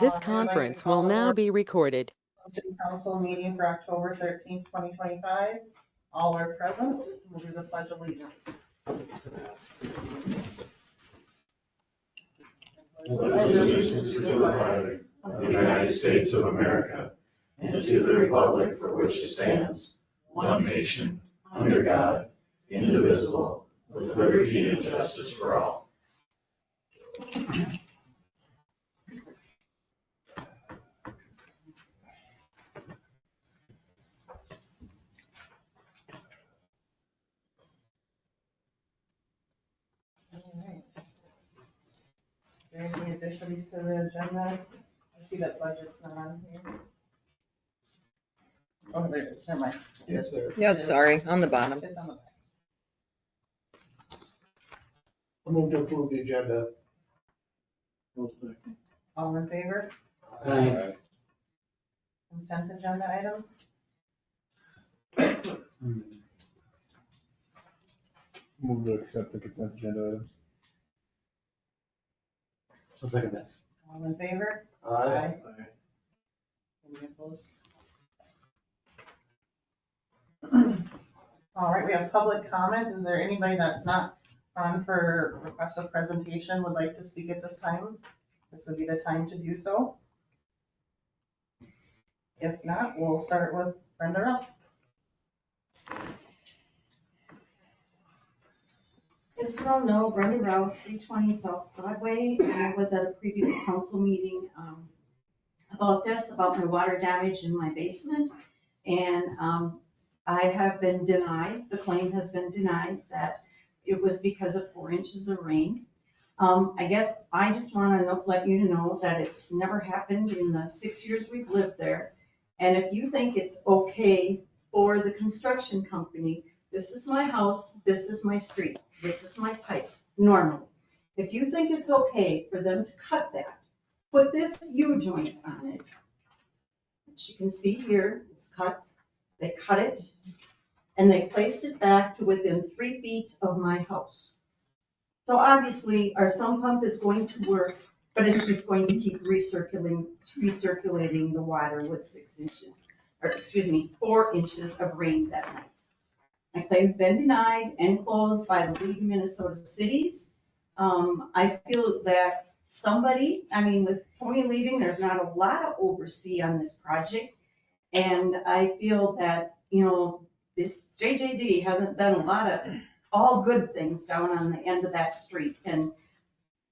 This conference will now be recorded. City Council meeting for October 13th, 2025. All are present. We'll do the pledge of allegiance. Allegiance to the flag of the United States of America and to the republic for which it stands, one nation, under God, indivisible, with liberty and justice for all. Alright. Are there any additions to the agenda? I see that budget's not on here. Oh, there it is. Never mind. Yes, sir. Yes, sorry, on the bottom. It's on the back. I move to approve the agenda. All in favor? Aye. Consent agenda items? Move to accept the consent agenda items. I'll second that. All in favor? Aye. Any opposed? All right, we have public comment. Is there anybody that's not on for request of presentation would like to speak at this time? This would be the time to do so. If not, we'll start with Brenda Ruff. As you all know, Brenda Rao, 320 South Broadway. I was at a previous council meeting about my water damage in my basement. And I have been denied, the claim has been denied that it was because of 4 inches of rain. I guess I just want to let you know that it's never happened in the 6 years we've lived there. And if you think it's okay for the construction company, this is my house, this is my street, this is my pipe, normally. If you think it's okay for them to cut that, put this U-joint on it. As you can see here, it's cut. They cut it, and they placed it back to within 3 feet of my house. So obviously, our sump pump is going to work, but it's just going to keep recirculating the water with 4 inches of rain that night. My claim's been denied and closed by the League of Minnesota Cities. I feel that somebody, with Tony leaving, there's not a lot of oversee on this project. And I feel that, this JJD hasn't done a lot of all good things down on the end of that street. And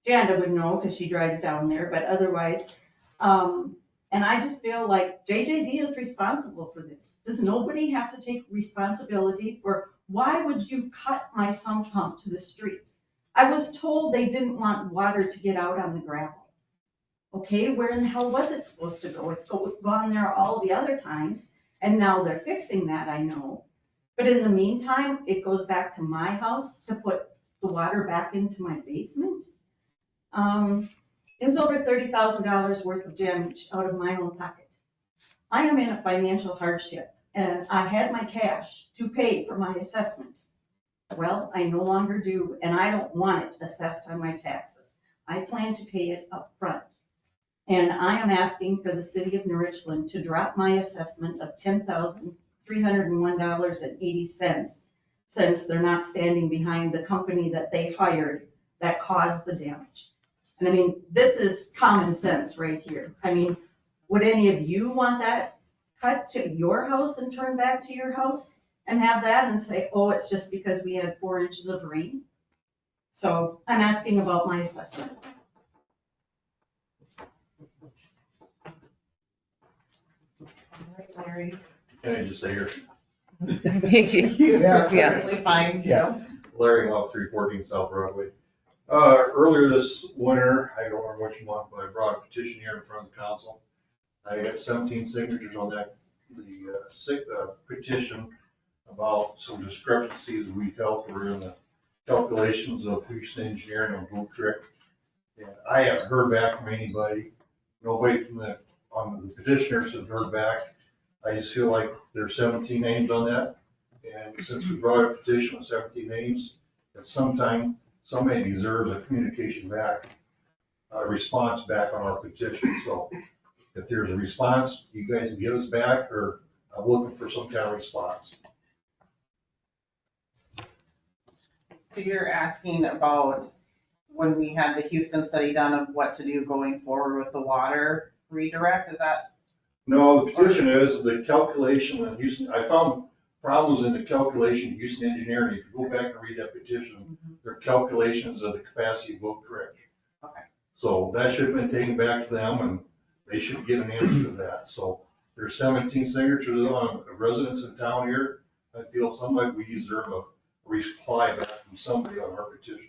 Janda would know because she drives down there, but otherwise, and I just feel like JJD is responsible for this. Does nobody have to take responsibility for why would you cut my sump pump to the street? I was told they didn't want water to get out on the gravel. Okay, where in the hell was it supposed to go? It's gone there all the other times, and now they're fixing that, I know. But in the meantime, it goes back to my house to put the water back into my basement. It was over $30,000 worth of damage out of my own pocket. I am in a financial hardship, and I had my cash to pay for my assessment. Well, I no longer do, and I don't want it assessed on my taxes. I plan to pay it up front. And I am asking for the city of New Richland to drop my assessment of $10,301.80 since they're not standing behind the company that they hired that caused the damage. And this is common sense right here. Would any of you want that cut to your house and turn back to your house and have that and say, oh, it's just because we had 4 inches of rain? So I'm asking about my assessment. Larry. Can I just say here, Yeah. Yes. Perfectly fine, so. Yes. Larry Hoff, 314 South Broadway. Earlier this winter, I don't remember which month, but I brought a petition here in front of the council. I got 17 signatures on that, the petition about some discrepancies we felt were in the calculations of Houston Engineering on Blue Creek. And I haven't heard back from anybody. Nobody from the petitioners have heard back. I just feel like there's 17 names on that. And since we brought a petition with 17 names, at some time, somebody deserves a communication back. a response back on our petition. So if there's a response, you guys can give us back, or I'm looking for some kind of response. So you're asking about when we had the Houston study done of what to do going forward with the water redirect, is that? No, the petition is the calculation of Houston, I found problems in the calculation of Houston Engineering. If you go back and read that petition, their calculations of the capacity of Oak Creek. Okay. So that should have been taken back to them, and they should get an answer to that. So there's 17 signatures on residents in town here. I feel somebody, we deserve a reply back from somebody on our petition.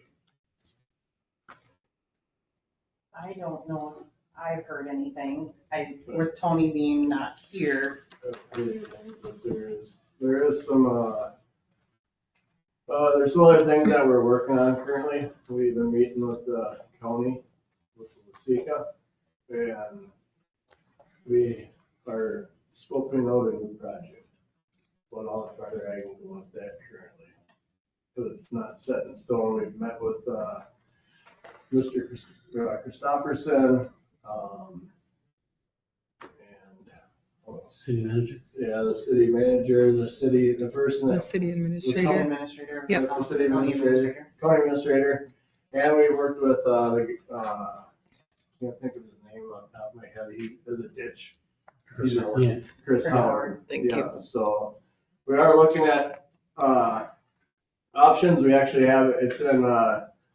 I don't know if I've heard anything, with Tony being not here. But there is some, there's some other things that we're working on currently. We've been meeting with the county, with Waseca, and we are scoping out a new project. But I'll farther I can go with that currently, because it's not set in stone. We've met with, Mr. Christopherson, and, City manager. yeah, the city manager, the person The that, city County administrator. administrator. Yep. the city administrator, county administrator, and we worked with, can't think of his name on top of my head, he does a ditch. Chris He's a- Howard. Yeah. Chris Chris Howard. Thank you. Yeah, so we are looking at, options. We actually have, it's in,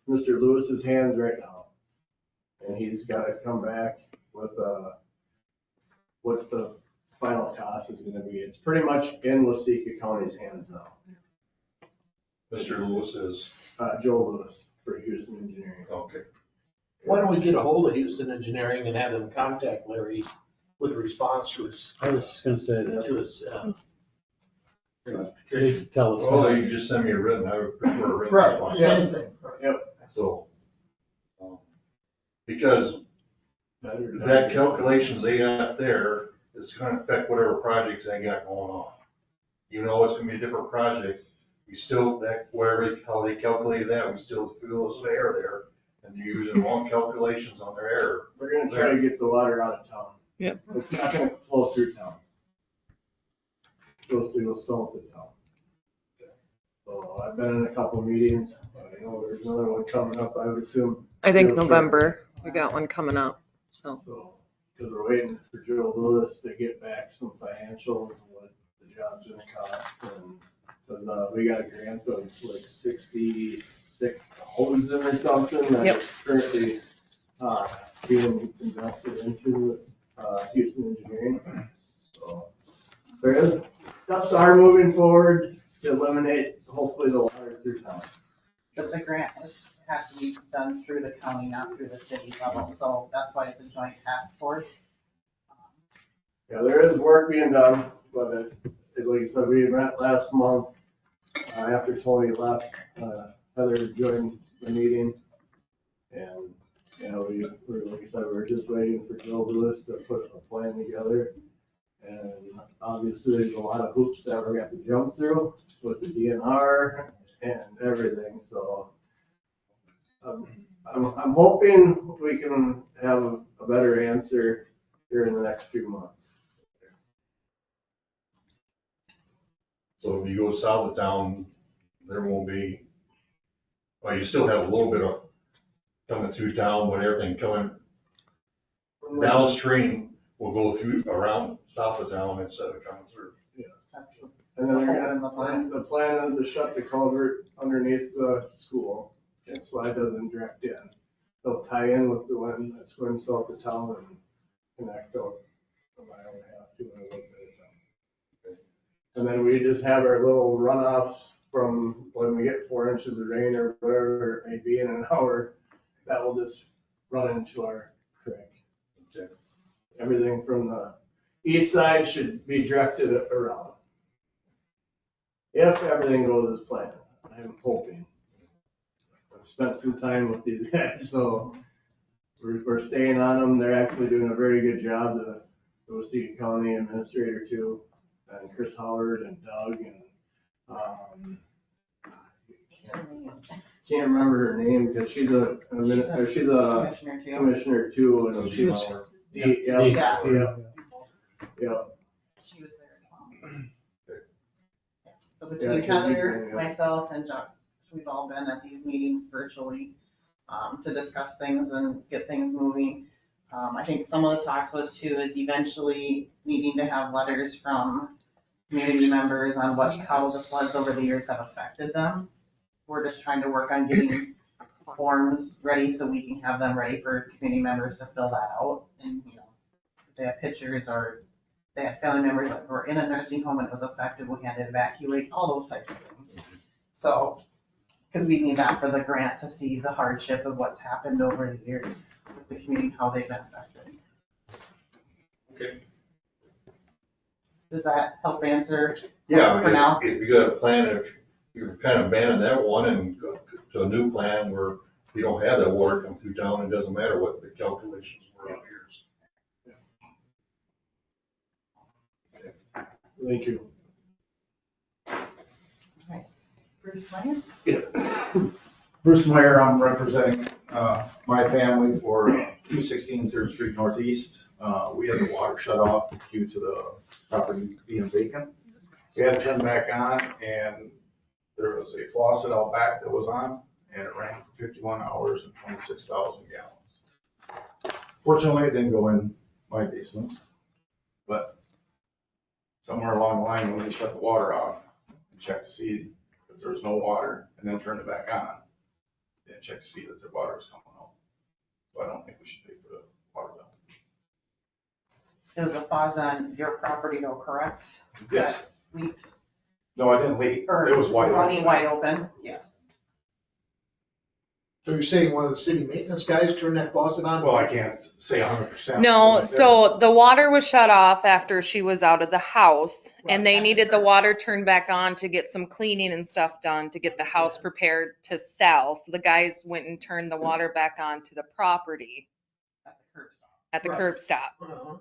Mr. Lewis's hands right now. And he's gotta come back with, what the final cost is gonna be. It's pretty much in Waseca County's hands now. Mr. Lewis is, Joe Lewis for Houston Engineering. okay. Why don't we get a hold of Houston Engineering and have them contact Larry with a response to his, I was just gonna say that. to his, Please tell us. Well, you just send me a written, I would prefer a written right, response. anything. So, because Better- that calculations they got there is gonna affect whatever projects they got going on. You know, it's gonna be a different project, we still, that, wherever, how they calculated that, we still feel some error there. And they're using wrong calculations on their error. We're gonna try to get the water out of town. Yep. It's not gonna flow through town. It's supposed to go south of town. So I've been in a couple of meetings, I know there's another one coming up, I would assume. I think Yeah, sure. November, we got one coming up, so. So, because we're waiting for Joe Lewis to get back some financials and what the job's gonna cost, and, cause, we got a grant of like 66,000 or something that Yep. is currently, being invested into, Houston Engineering. So, there is, steps are moving forward to eliminate hopefully the water through town. But the grant has to be done through the county, not through the city level, so that's why it's a joint task force. Yeah, there is work being done, but like I said, we met last month, after Tony left, Heather joined the meeting. And, you know, we're, like I said, we're just waiting for Joe Lewis to put a plan together. And obviously, there's a lot of hoops that we're gonna have to jump through with the DNR and everything, so. I'm hoping we can have a better answer here in the next few months. So if you go south of town, there won't be, well, you still have a little bit of coming through town, but everything coming downstream will go through around south of town instead of coming through. That's the And then they're hope and the gonna, plan. the plan is to shut the culvert underneath the school, so that doesn't direct in. They'll tie in with the one that's going south of town and connect out a mile and a half, 2 miles out of town. And then we just have our little runoffs from when we get 4 inches of rain or whatever it may be in an hour, that will just run into our creek. Okay. Everything from the east side should be directed around. If everything goes as planned, I'm hoping. I've spent some time with these guys, so we're staying on them. They're actually doing a very good job, the Waseca County Administrator too, and Chris Howard and Doug and, can't remember her name because she's a Commissioner too. commissioner too. So And Dee she was, Mauer. yeah, Yeah. yeah. She was there as well. Okay. So Yeah, between she's Heather, there, yeah. myself, and Chuck, we've all been at these meetings virtually to discuss things and get things moving. I think some of the talks was too, is eventually needing to have letters from community members on how the floods over the years have affected them. We're just trying to work on getting forms ready so we can have them ready for community members to fill that out. And, if they have pictures or they had family members that were in a nursing home and it was affected, we had to evacuate, all those types of things. So, because we need that for the grant to see the hardship of what's happened over the years with the community, how they've been affected. Okay. Does that help answer? Yeah, For now. if you got a plan, if you kind of abandon that one and go to a new plan where you don't have that water come through town, it doesn't matter what the calculations were out here. Thank you. Bruce Lane? Bruce Meyer, I'm representing my family for 216 3rd Street Northeast. We had the water shut off due to the property being vacant. We had to turn back on, and there was a faucet out back that was on, and it ran for 51 hours and 26,000 gallons. Fortunately, it didn't go in my basement, but somewhere along the line, when they shut the water off and checked to see that there was no water, and then turned it back on, and check to see that the water is coming out. So I don't think we should pay for the water bill. It was a faucet on your property though, correct? Yes. Leaked, No, I didn't leak. or It was wide running open. wide open, yes. So you're saying one of the city maintenance guys turned that faucet on? Well, I can't say 100%. No, so the water was shut off after she was out of the house and they needed the water turned back on to get some cleaning and stuff done to get the house prepared to sell. So the guys went and turned the water back on to the property At the curb stop. at the Right. curb stop. Uh-huh.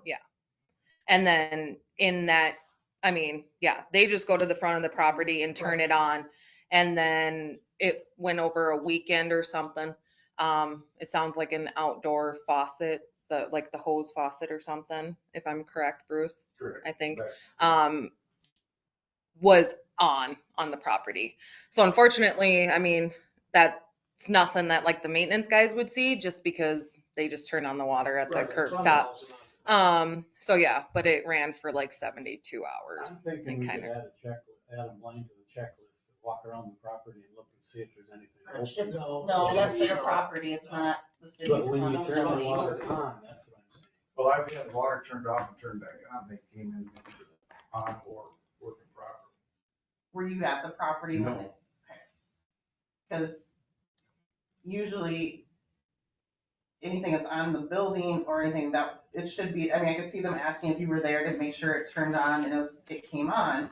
And then in that, they just go to the front of the property and turn it on. And then it went over a weekend or something. It sounds like an outdoor faucet, the hose faucet or something, if I'm correct, Bruce, Correct. I think, Right. was on the property. So unfortunately, that's nothing that like the maintenance guys would see just because they just turn on the water at the Right, curb it's on stop. the house. So yeah, but it ran for like 72 hours. I'm thinking and we kind could of- add a line to the checklist, to walk around the property and look and see if there's anything open. No, that's their property, it's not the city's. But when you turn the property. water on, that's what I'm saying. Well, I've had water turned off and turned back on. They came in on or working properly. Were you at the property when No. it? Because usually anything that's on the building or anything that, it should be, I could see them asking if you were there to make sure it turned on and it came on.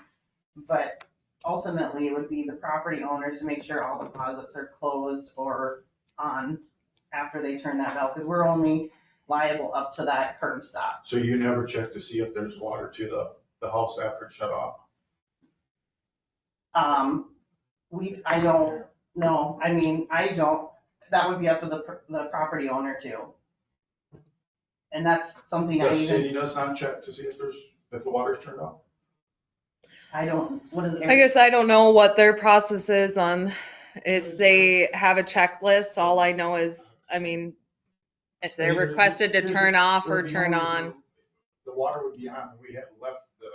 But ultimately, it would be the property owners to make sure all the faucets are closed or on after they turn that valve, because we're only liable up to that curb stop. So you never check to see if there's water to the house after it's shut off? I don't know, that would be up to the property owner too. And that's something The I city does not check to see if the water's turned off? what is it? I guess I don't know what their process is on if they have a checklist. All I know is, if they're requested to turn off or turn on. The water would be on, we had left the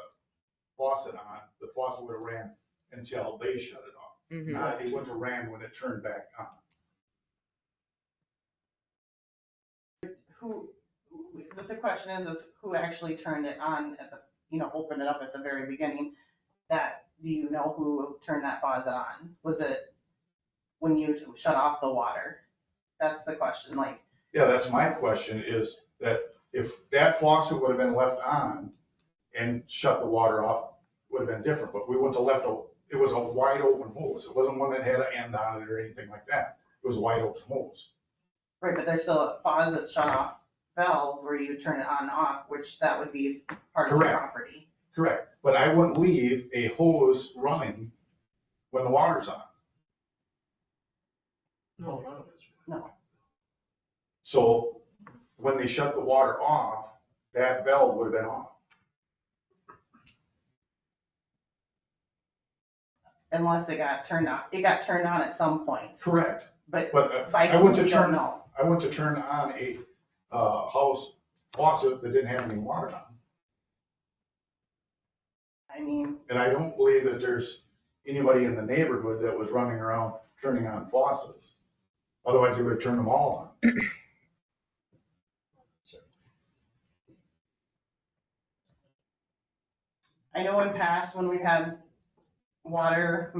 faucet on, the faucet would have ran until they shut it off. Mhm. Not, it wouldn't have ran when it turned back on. The question is who actually turned it on at the, opened it up at the very beginning? Do you know who turned that faucet on? Was it when you shut off the water? That's the question, Yeah, that's my question, is that if that faucet would have been left on and shut the water off, would have been different, but we wouldn't have left it was a wide open hose. It wasn't one that had an end on it or anything like that. It was a wide open hose. right, but there's still a faucet shut off valve where you turn it on and off, which that would be part of the Correct. property. Correct, but I wouldn't leave a hose running when the water's on. No, none of us. So when they shut the water off, that valve would have been off. Unless it got turned on. It got turned on at some point, Correct. but But by I who, went to we don't turn, know. I went to turn on a house faucet that didn't have any water on. I mean, And I don't believe that there's anybody in the neighborhood that was running around turning on faucets. Otherwise, they would have turned them all on. I know in past when we've had water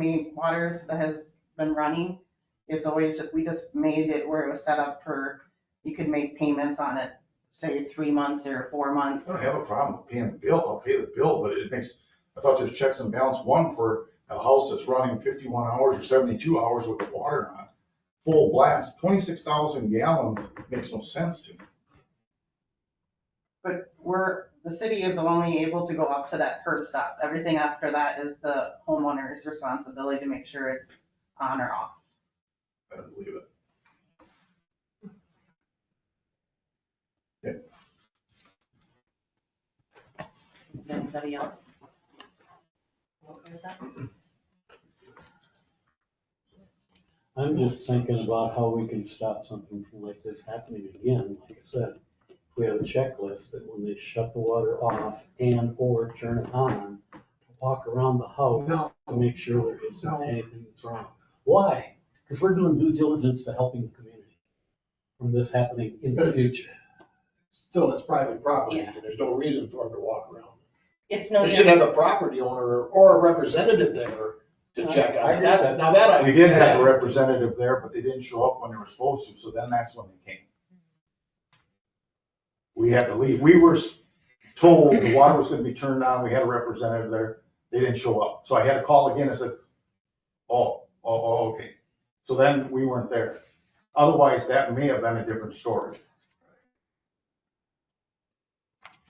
that has been running, it's always, we just made it where it was set up for, you could make payments on it, say 3 months or 4 months. I don't have a problem with paying the bill. I'll pay the bill, but it makes, I thought there's checks and balance. One for a house that's running 51 hours or 72 hours with the water on, full blast, 26,000 gallons makes no sense to me. But the city is only able to go up to that curb stop. Everything after that is the homeowner's responsibility to make sure it's on or off. I don't believe it. Is anybody else okay with that? I'm just thinking about how we can stop something from like this happening again. Like I said, if we have a checklist that when they shut the water off and or turn it on, to walk around the house No. to make sure there isn't No. anything that's wrong. Why? Because we're doing due diligence to helping the community from this happening in the But it's- future. Still, it's private property, Yeah. and there's no reason for them to walk around. It's no They should different. have a property owner or a representative there to check I on agree it. with that. Now that I. We did have a representative there, but they didn't show up when they were supposed to, so then that's when they came. We had to leave. We were told the water was gonna be turned on, we had a representative there, they didn't show up. So I had to call again and said, okay. So then we weren't there. Otherwise, that may have been a different story.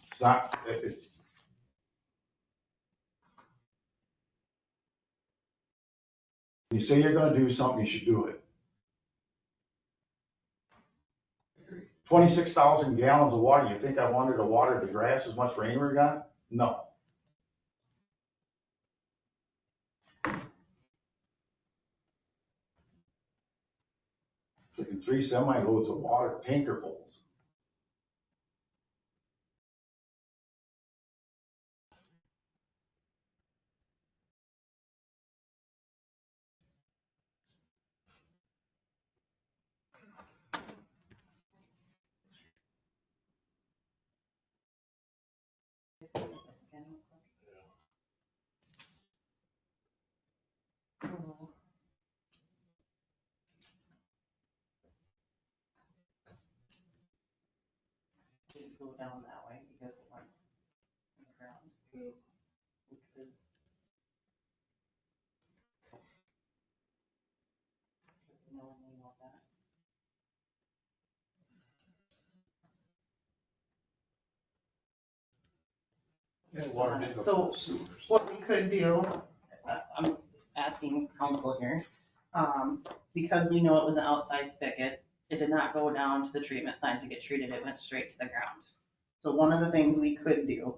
It's not, you say you're gonna do something, you should do it. 26,000 gallons of water, you think I wanted to water the grass as much rain we got? No. Freaking 3 semi-loads of water, tankerfuls. Didn't go down that way because it went on the ground. We could- No one knew about that. Yeah, water did go So- to the sewers. What we could do, I'm asking council here, because we know it was an outside spigot, it did not go down to the treatment plant to get treated, it went straight to the ground. So one of the things we could do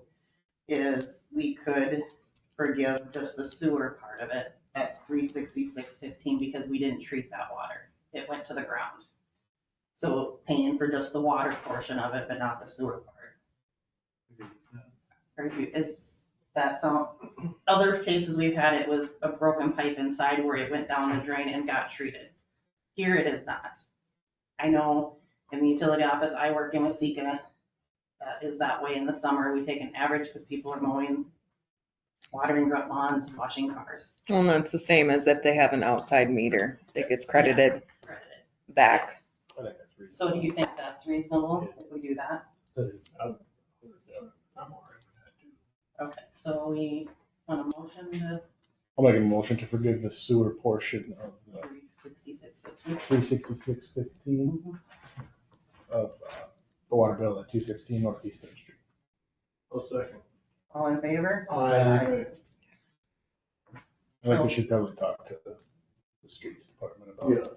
is we could forgive just the sewer part of it. That's $366.15 because we didn't treat that water. It went to the ground. So paying for just the water portion of it, but not the sewer part. Is that some, other cases we've had, it was a broken pipe inside where it went down the drain and got treated. Here it is not. I know in the utility office, I work in Waseca, that is that way in the summer. We take an average because people are mowing, watering front lawns, washing cars. Well, no, it's the same as if they have an outside meter. It gets credited Credited. back. Yes. I think that's reasonable. So do you think that's reasonable if we do that? I'm all right with that too. Okay, so we want a motion to I'll make a motion to forgive the sewer portion of the $366.15. $366.15 of the water bill at 216 Northeast Third Street. I'll second. All in favor? Aye. I think we So- should probably talk to the streets department about Yeah.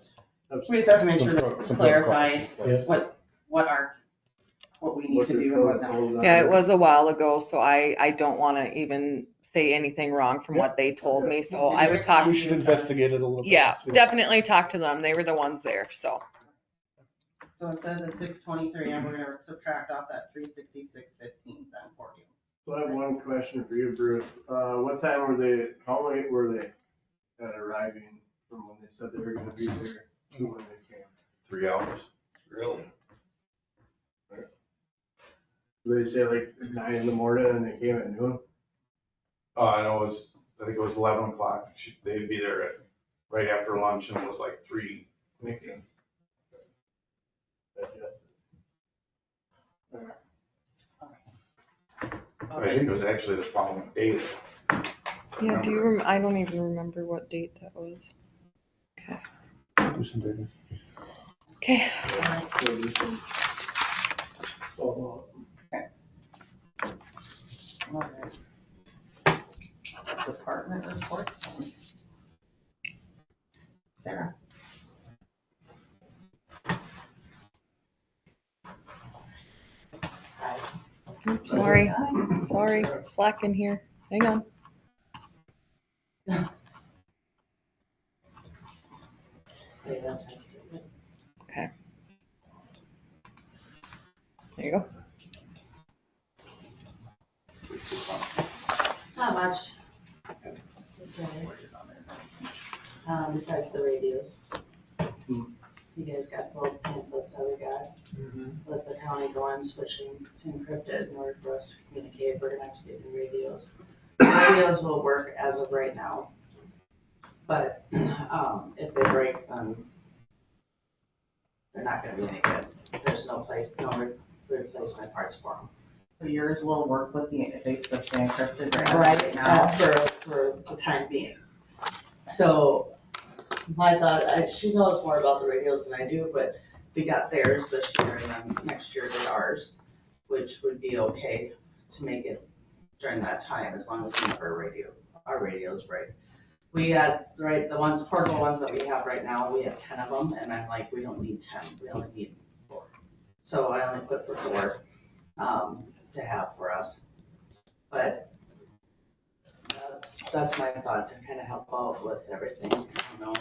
We just have to make sure Some to clarify Yes. what we need to do and what not. Yeah, it was a while ago, so I don't want to even say anything wrong from what they told me, so I would talk. We should investigate it a little bit. Yeah, see what- definitely talk to them. They were the ones there, so. So instead of the 623, we're gonna subtract off that 366.15 then for you. So I have one question for you, Bruce. What time were they, how late were they at arriving from when they said they were gonna be there to when they came? 3 hours. Really? Did they say like 9 in the morning and they came at noon? I know I think it was 11 o'clock. They'd be there right after lunch, and it was like 3. I think it was actually the following day. Yeah, I don't even remember what date that was. Do some digging. Okay. Alright. Department reports. Sarah. Oops, sorry, slacking here. Hang on. Okay. There you go. Not much. Besides the radios. You guys got both pamphlets that we got with the county going, switching to encrypted in order for us to communicate. We're gonna have to get new radios. Radios will work as of right now. But, if they break, then they're not gonna be any good. There's no replacement parts for them. So yours will work with the, if they switch to encrypted right now. For the time being. So my thought, she knows more about the radios than I do, but we got theirs this year and then next year did ours, which would be okay to make it during that time as long as we have our radios right. We had, right, the portable ones that we have right now, we have 10 of them and I'm like, we don't need 10, we only need 4. So I only put for 4 to have for us. But that's my thought, to kind of help out with everything, you know.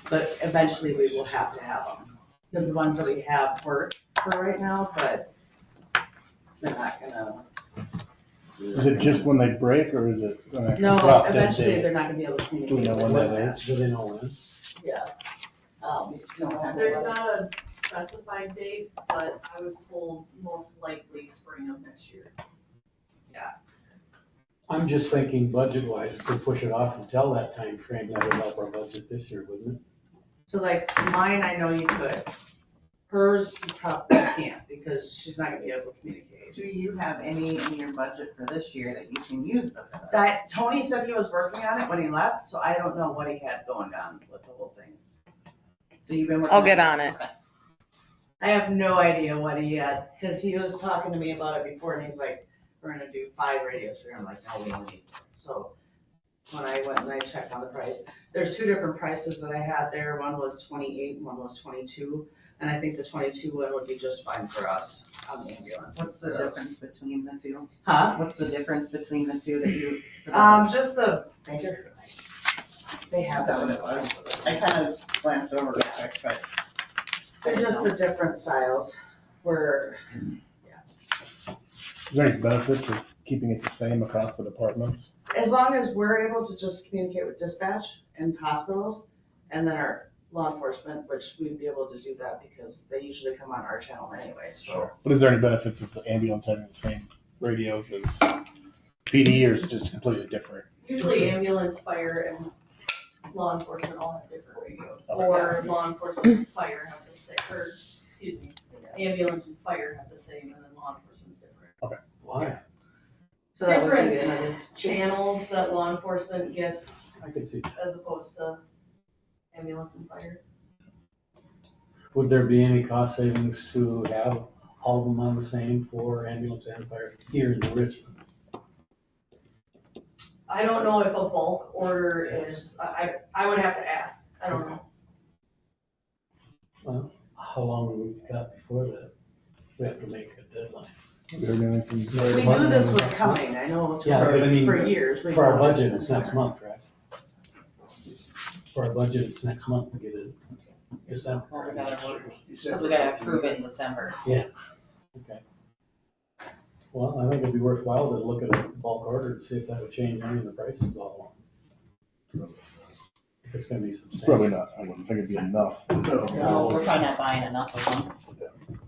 But eventually we will have to have them, because the ones that we have work for right now, but they're not gonna. Is it just when they break, or is it when they No, drop dead eventually date? they're not gonna be able to Do we communicate know when with that us. is? Do they know when? Yeah. There's not a specified date, but I was told most likely spring of next year. I'm just thinking budget-wise, if we push it off until that time frame, that would help our budget this year, wouldn't it? So like mine, I know you could. Hers, you probably can't, because she's not gonna be able to communicate. Do you have any in your budget for this year that you can use them for this? That, Tony said he was working on it when he left, so I don't know what he had going on with the whole thing. So you've been working. I'll get on it. Okay. I have no idea what he had, because he was talking to me about it before and he's like, we're gonna do 5 radios for him. I'm like, no, we only need 4. So when I went and I checked on the price, there's 2 different prices that I had there. One was 28 and one was 22. And I think the 22 one would be just fine for us on the ambulance. What's the difference between the two? Huh? What's the difference between the two that you? Just the, they have Is that what it was? I kind of glanced over it quick, but. They're just the different styles. Where, Is there any benefit to keeping it the same across the departments? as long as we're able to just communicate with dispatch and hospitals, and then our law enforcement, which we'd be able to do that because they usually come on our channel anyway, so. But is there any benefits of the ambulance having the same radios as PD, or is it just completely different? Usually ambulance, fire, and law enforcement all have different radios. Okay. Or law enforcement and fire have the same, or, excuse me, ambulance and fire have the same, and then law enforcement's different. Why? So that would be Different another. channels that law enforcement gets I could see that. as opposed to ambulance and fire. Would there be any cost savings to have all of them on the same for ambulance and fire here in Richmond? I don't know if a bulk order is, I would have to ask, I don't know. Well, how long have we got before that? We have to make a deadline. We heard anything from the fire We knew department? this was coming, I know Yeah, but I mean, for years. we For our know this budget, was it's next coming. month, right? For our budget, it's next month to get it. December. Well, we gotta work, because we gotta approve it in December. Okay. Well, I think it'd be worthwhile to look at a bulk order to see if that would change any of the prices all along. If it's gonna be It's substantial. probably not, I wouldn't think it'd be enough. No, we're probably not buying enough of them.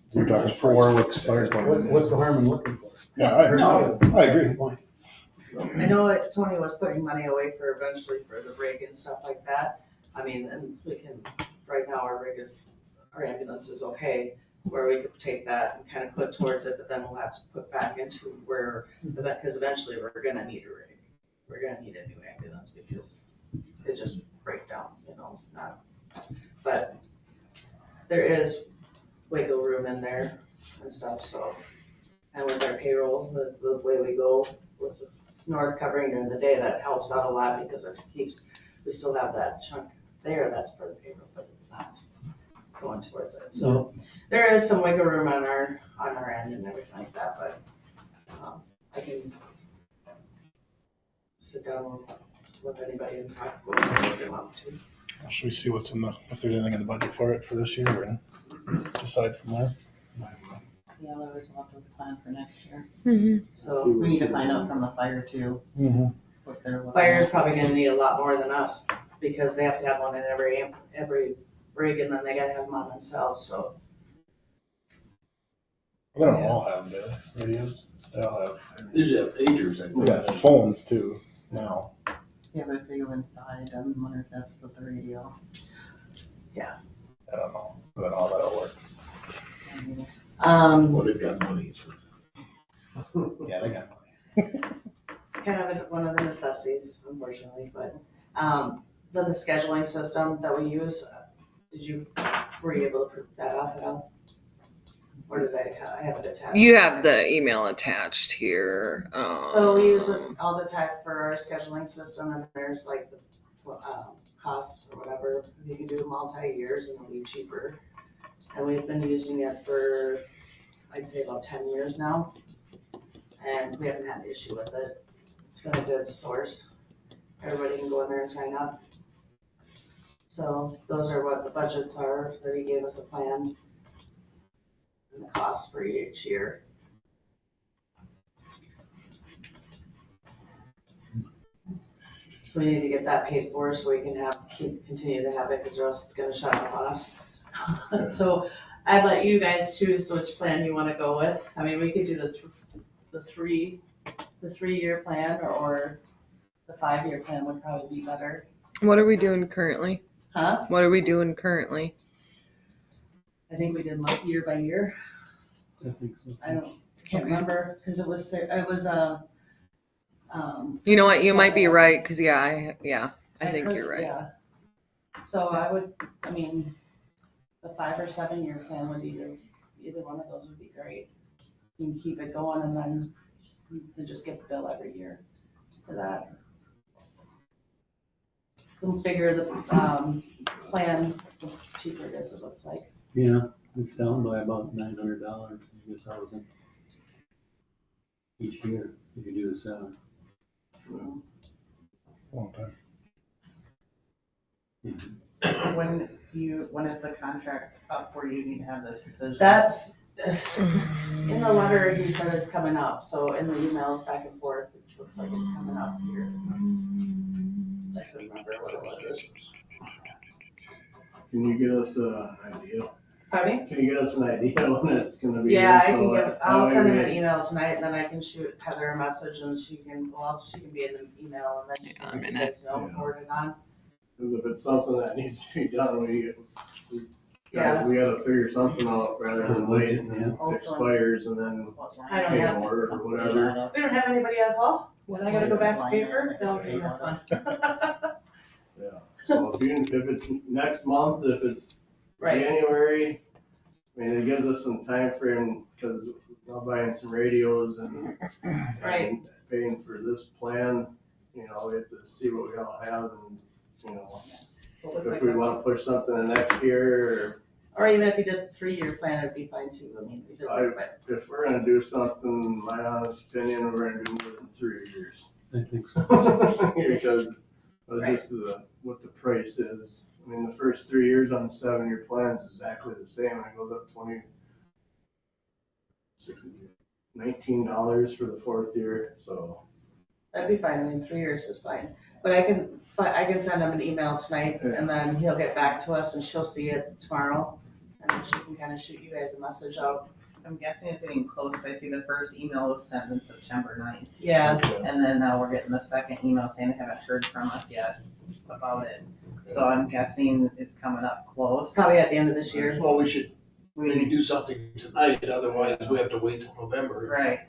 So you're talking 4 with fire department. What's the harm in looking for it? Yeah, I heard, I agree. Good point. I know that Tony was putting money away for eventually for the rig and stuff like that. I mean, and we can, right now our rig is, our ambulance is okay, where we could take that and kind of put towards it, but then we'll have to put back into where, because eventually we're gonna need a rig. We're gonna need a new ambulance because it just break down, you know, it's not, but there is wiggle room in there and stuff, so. And with our payroll, with the way we go with the North covering during the day, that helps out a lot because it keeps, we still have that chunk there, that's for the payroll, but it's not going towards it. So there is some wiggle room on our end and everything like that, but I can sit down with anybody and talk about it if they want to. Should we see what's in the, if there's anything in the budget for it for this year and decide from there? Yeah, otherwise we'll have to plan for next year. Mhm. So we need to find out from the fire too, Mm-hmm. what they're looking Fire's at. probably gonna need a lot more than us because they have to have one in every rig and then they gotta have them on themselves, so. They don't all have them, do they? Radios? They all have. Usually have pagers, I We got phones too now. Yeah, but if they go inside, I wonder if that's with the radio. I don't know. I don't know how that'll work. Well, they've got money. Yeah, they got money. It's kind of one of the necessities, unfortunately, but, then the scheduling system that we use, were you able to print that off at all? Or did I have it attached? You have the email attached here. So we use this all the time for our scheduling system and there's like the, cost or whatever, you can do multi-years and it'll be cheaper. And we've been using it for, I'd say about 10 years now. And we haven't had an issue with it. It's been a good source. Everybody can go in there and sign up. So those are what the budgets are, that he gave us a plan. And the costs for each year. So we need to get that paid for so we can continue to have it, because or else it's gonna shut off on us. So I'd let you guys choose which plan you wanna go with. I mean, we could do the 3-year plan, or the 5-year plan would probably be better. What are we doing currently? Huh? What are we doing currently? I think we did like year by year. I think so. I can't Okay. remember, because it was You know what? You might be right, because I think Chris- you're right. Yeah. So I mean, the 5 or 7 year plan would either one of those would be great. You can keep it going and then you just get the bill every year for that. The bigger the, plan, the cheaper it is, it looks like. Yeah, it's down by about $900, $1,000 each year if you do the 7. Long time. When is the contract up where you need to have this decision? That's, in the letter, he said it's coming up, so in the emails back and forth, it looks like it's coming up here. I couldn't remember what it was. Can you get us an idea? Pardon me? Can you get us an idea when it's gonna be? Yeah, I in? can So give, I'll that send him way an email tonight, and then I can shoot Heather a message, and she can be in the email, and then she Yeah, can I'm let in you it. guys know, forward it on. Because if it's something that needs to be done, we Yeah. we gotta figure something out rather than wait and then it Also- expires and then What line I don't pay have more or whatever. We don't have anybody on call? When I gotta go back to Line paper? item, They'll I be think no fun. Yeah, so if it's next month, if it's Right, January, I mean, it gives us some time frame because we're buying some radios and Right. and paying for this plan, you know, we have to see what we all have and, you know, What looks if like we the- wanna push something in next year Or even if you did a 3-year plan, it'd be fine too, I mean, either way, but. If we're gonna do something, my honest opinion, we're gonna do more than 3 years. I think so. Because of just what the price is. I mean, the first 3 years on the 7-year plan is exactly the same, and it goes up $19 for the 4th year, so. That'd be fine, I mean, 3 years is fine, but I can send him an email tonight, and then he'll get back to us, and she'll see it tomorrow, and then she can kind of shoot you guys a message out. I'm guessing it's getting close, 'cause I see the first email was sent on September 9th. Yeah, And then now we're getting the second email saying they haven't heard from us yet about it. So I'm guessing it's coming up close. probably at the end of this year. Well, we should maybe do something tonight, otherwise we have to wait till November. Right.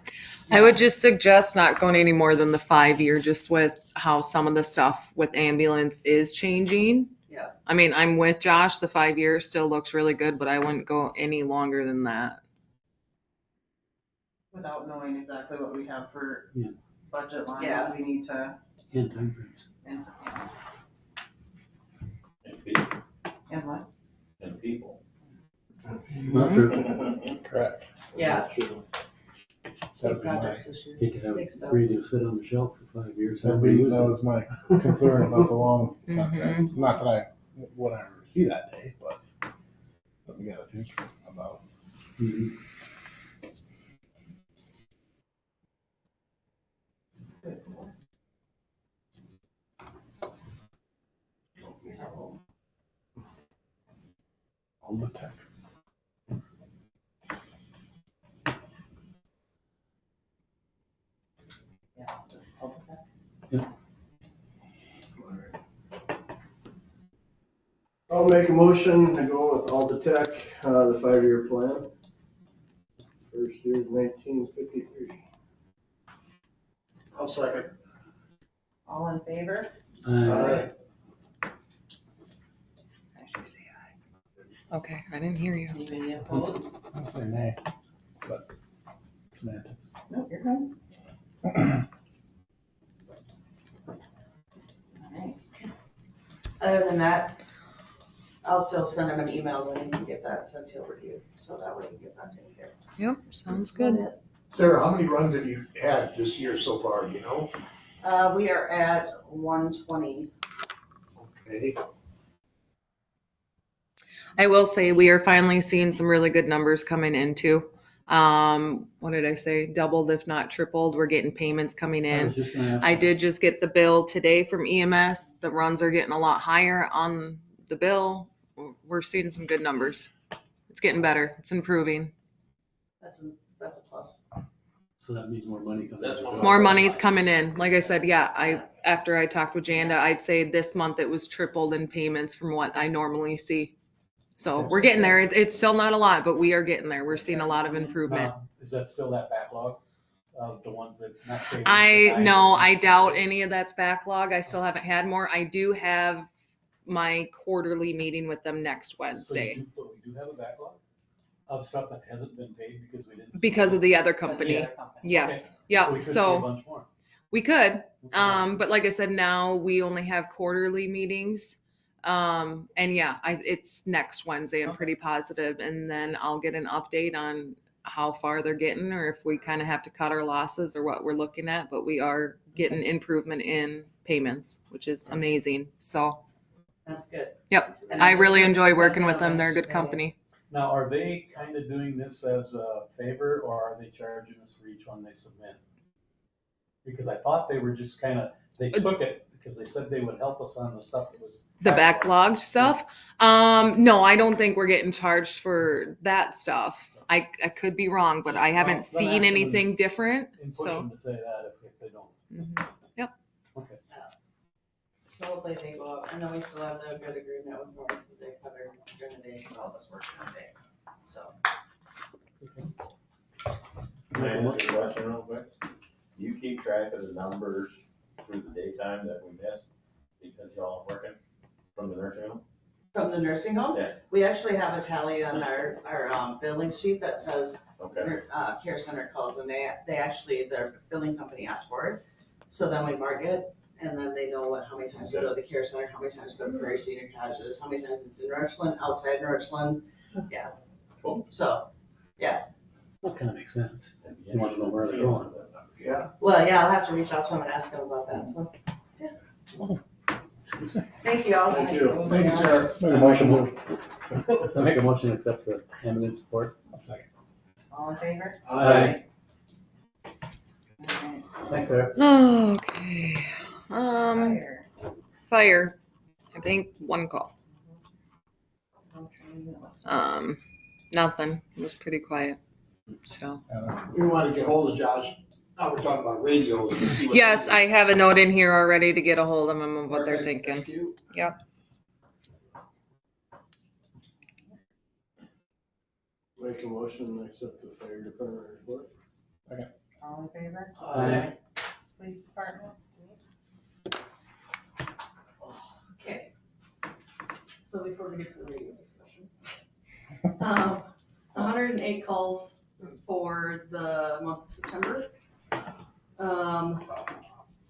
I would just suggest not going any more than the 5-year, just with how some of the stuff with ambulance is changing. Yeah. I mean, I'm with Josh, the 5-year still looks really good, but I wouldn't go any longer than that. Without knowing exactly what we have for Yeah. budget lines, Yeah. we need to, And timeframes. and And people, and what? and people. Not true. Correct. Yeah, That'd big be my, projects this year. You could have Big stuff. radio sit on the shelf for 5 years. that never use that it. was my concern about the long contract. Mhm. Not that I would ever see that day, but something we gotta think about. Mhm. All the tech. Yeah. I'll make a motion to go with Alta Tech, the 5-year plan. First year is 1953. I'll second. All in favor? Uh, Okay, I didn't hear you. Anybody opposed? I'll say nay, but semantics. No, you're fine. Alright. Other than that, I'll still send him an email when he can get that sent over to you, so that way you can get that taken care of. Yep, sounds good. Sarah, how many runs have you had this year so far, do you know? We are at 120. Okay. I will say we are finally seeing some really good numbers coming in too. What did I say? Doubled, if not tripled. We're getting payments coming I in. was just gonna ask. I that. did just get the bill today from EMS. The runs are getting a lot higher on the bill. We're seeing some good numbers. It's getting better. It's improving. That's a plus. So that means more money comes That's out. one More money's coming in. Like I said, yeah, after I talked with Janda, I'd say this month it was tripled in payments from what I normally see. So we're getting there. It's still not a lot, but we are getting there. We're seeing a lot of improvement. Is that still that backlog of the ones that not saving? I doubt any of that's backlog. I still haven't had more. I do have my quarterly meeting with them next Wednesday But we do have a backlog of stuff that hasn't been paid because we didn't. because of the other company. Yeah. Yes. So Yeah. we could see a So bunch more. we could. But like I said, now we only have quarterly meetings. And yeah, it's next Wednesday. I'm pretty positive. And then I'll get an update on how far they're getting or if we kind of have to cut our losses or what we're looking at. But we are getting improvement in payments, which is amazing. So That's good. yep, And I then really just enjoy send working out with them. They're a good today. company. Now, are they kind of doing this as a favor or are they charging us for each one they submit? Because I thought they were just kind of, they took it because they said they would help us on the stuff that was. The backlogged stuff. No, I don't think we're getting charged for that stuff. I could be wrong, but I haven't Well, then seen ask them anything different. And push So them to say that if they don't. mhm. Okay. So hopefully they go up, and then we still have the good agreement with North, that they cover during the day, because all of us work during the day, so. Can I ask you a question real quick? Do you keep track of the numbers through the daytime that we missed because y'all are working from the nursing home? From the nursing home? Yeah. We actually have a tally on our billing sheet that says, Okay, care center calls, and they actually, their billing company asks for it. So then we mark it, and then they know how many times we go to the care center, how many times we go to Prairie Senior Cottages, how many times it's in Northland, outside Northland. Yeah. Cool. So, That kind of makes sense. You want to know where they're going. Yeah. well, yeah, I'll have to reach out to him and ask him about that, so. Thank you all. Thank you. Thank you, sir. Make a motion. I make a motion to accept the ambulance report. I'll second. All in favor? Aye. Alright, Thanks, Sarah. Okay. fire. Fire, I think one call. No training, it looks like. Nothing. It was pretty quiet. So. We want to get hold of Josh. Now we're talking about radios. and see what Yes, they- I have a note in here already to get a hold of them of what they're Perfect, thinking. Thank you. Make a motion to accept the fire department report. All in favor? Aye. Police department, Denise? Okay. So before we get to the radio discussion. 108 calls for the month of September.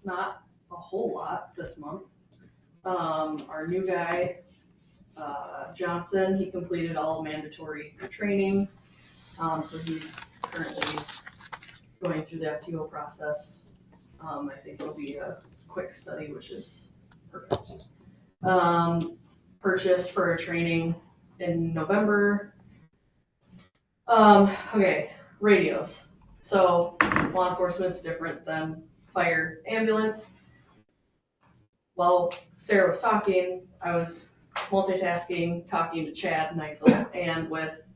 Not a whole lot this month. Our new guy, Johnson, he completed all mandatory training. So he's currently going through the FTO process. I think it'll be a quick study, which is perfect. Purchased for a training in November. Okay, radios. So law enforcement's different than fire, ambulance. While Sarah was talking, I was multitasking, talking to Chad Neitzel and with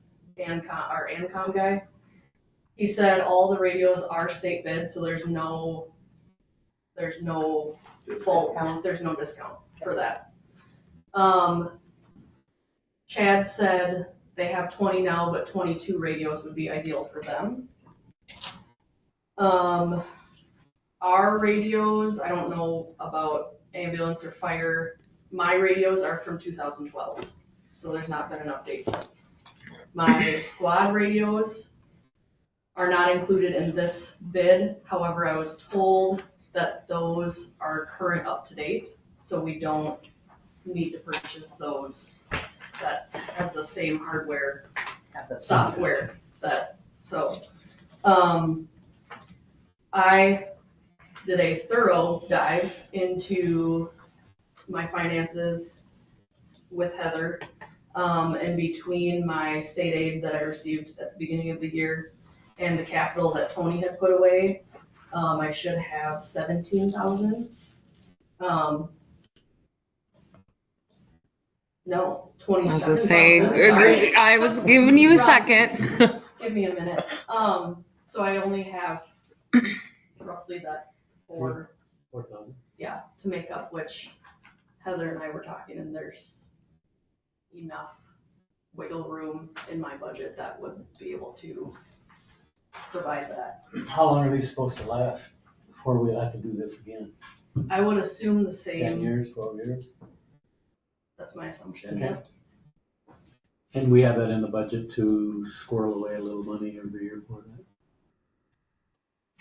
our ANCOM guy. He said all the radios are state bid, so there's no bulk, Discount. there's no discount for that. Chad said they have 20 now, but 22 radios would be ideal for them. Our radios, I don't know about ambulance or fire. My radios are from 2012, so there's not been an update since. My squad radios are not included in this bid. However, I was told that those are current up to date, so we don't need to purchase those that has the same hardware, Have the software I did a thorough dive into my finances with Heather, and between my state aid that I received at the beginning of the year and the capital that Tony had put away, I should have 17,000. No, 27,000. I was giving you a second. Give me a minute. So I only have roughly that 4,000. yeah, to make up, which Heather and I were talking, and there's enough wiggle room in my budget that would be able to provide that. How long are these supposed to last before we have to do this again? I would assume the 10 same, years, 12 years? that's my assumption. Okay. And we have that in the budget to squirrel away a little money every year for that?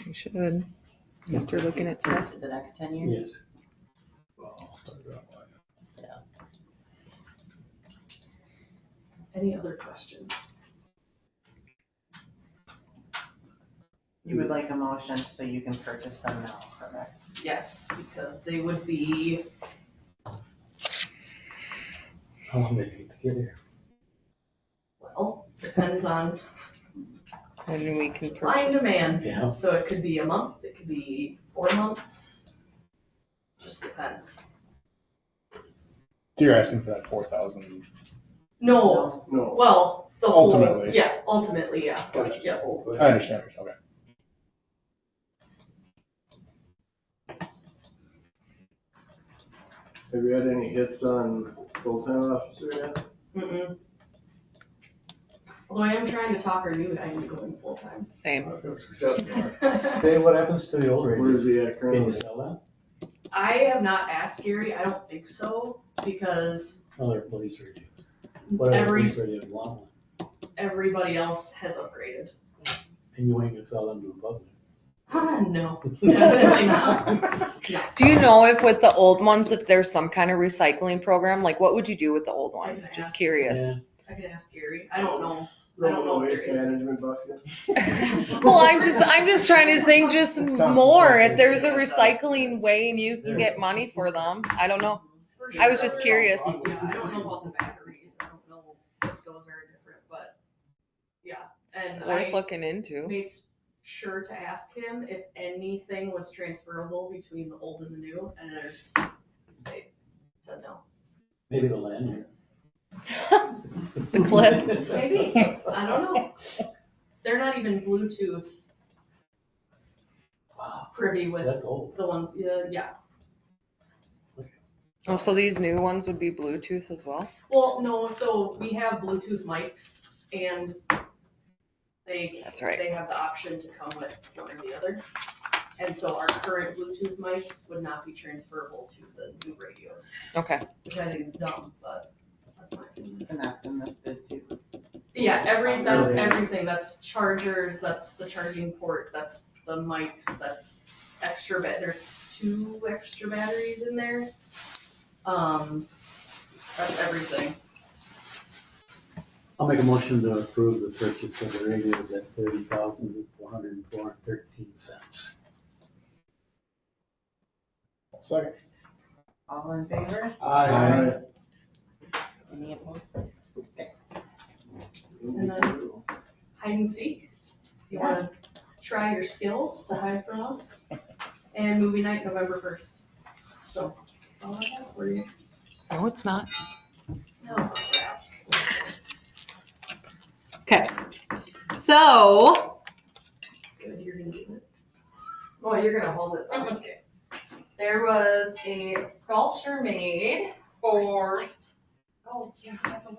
You should. After looking at stuff. For the next 10 years? Yes. Well, I'll start that one. Any other questions? You would like a motion so you can purchase them now, correct? Yes, because they would be, How long they take to get here? well, depends on When we can supply and purchase. demand. Yeah. So it could be a month, it could be 4 months. Just depends. So you're asking for that 4,000? No, No. well, the whole, Ultimately. yeah, ultimately, yeah. Gotcha. Yeah. I understand, okay. Have you had any hits on full-time officer yet? Mm-mm. Although I am trying to talk our new guy into going full-time. Same. Say what happens to the old Where's radios? he at Can you currently? sell that? I have not asked Gary, I don't think so, because Oh, they're police radios. Whatever every, police radio you want, everybody else has upgraded. and you ain't gonna sell them to the public. No, definitely not. Do you know if with the old ones, if there's some kind of recycling program, like what would you do with the old ones? Just curious. Yeah. I can ask Gary. I don't know. Throw know if waste there is. management bucket. Well, I'm just trying to think just It's tough. more. If there's a recycling way and you can get money for them, I don't know. For I was sure. just curious. Yeah, I don't know about the batteries. I don't know if those are different, but yeah. And Worth I looking into. made sure to ask him if anything was transferable between the old and the new, and they said no. Maybe the lanyard. The clip. Maybe, I don't know. They're not even Bluetooth privy with That's old. the ones, yeah. Oh, so these new ones would be Bluetooth as well? Well, no, so we have Bluetooth mics and That's right. they have the option to come with one or the other. And so our current Bluetooth mics would not be transferable to the new radios, Okay. which I think is dumb, but that's my opinion. And that's in this bid too. Yeah, that's everything. That's chargers, that's the charging port, that's the mics, that's extra, there's 2 extra batteries in there. That's everything. I'll make a motion to approve the purchase of the radios at $30,404.13. Second. All in favor? Aye. Any opposed? And then hide and seek. You wanna try your skills to hide from us? And movie night, November 1st. So, that's all I have for you. No, it's not. No crap. Okay. So, Good, you're gonna do it. well, you're gonna hold it though. Okay. There was a sculpture made for, Oh, yeah, by the